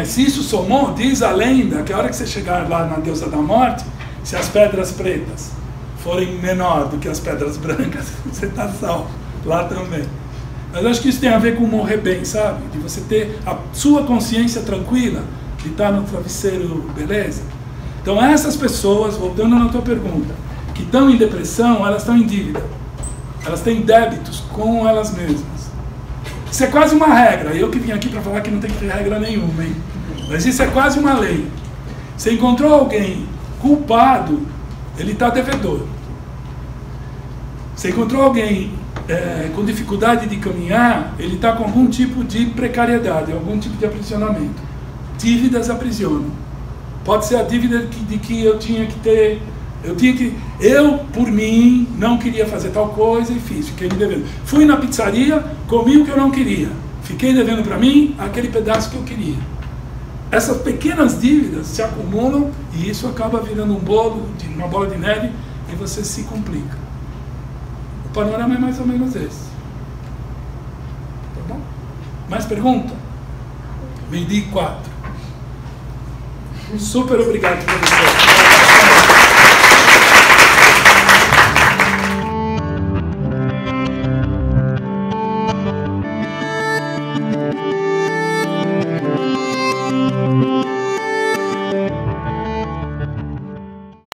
Se isso somou, diz a lenda que a hora que você chegar lá na deusa da morte, se as pedras pretas forem menor do que as pedras brancas, você está salvo lá também. Mas eu acho que isso tem a ver com morrer bem, sabe? De você ter a sua consciência tranquila, de estar no travesseiro, beleza? Então essas pessoas, voltando na tua pergunta, que estão em depressão, elas estão em dívida. Elas têm débitos com elas mesmas. Isso é quase uma regra. Eu que vim aqui para falar que não tem que ter regra nenhuma, hein? Mas isso é quase uma lei. Você encontrou alguém culpado, ele está devedor. Você encontrou alguém com dificuldade de caminhar, ele está com algum tipo de precariedade, algum tipo de aprisionamento. Dívidas aprisionam. Pode ser a dívida de que eu tinha que ter... Eu, por mim, não queria fazer tal coisa e fiz, fiquei me devendo. Fui na pizzaria, comi o que eu não queria. Fiquei devendo para mim aquele pedaço que eu queria. Essas pequenas dívidas se acumulam e isso acaba virando um bolo, uma bola de neve, e você se complica. O panorama é mais ou menos esse. Tá bom? Mais pergunta? 24. Super obrigado por você.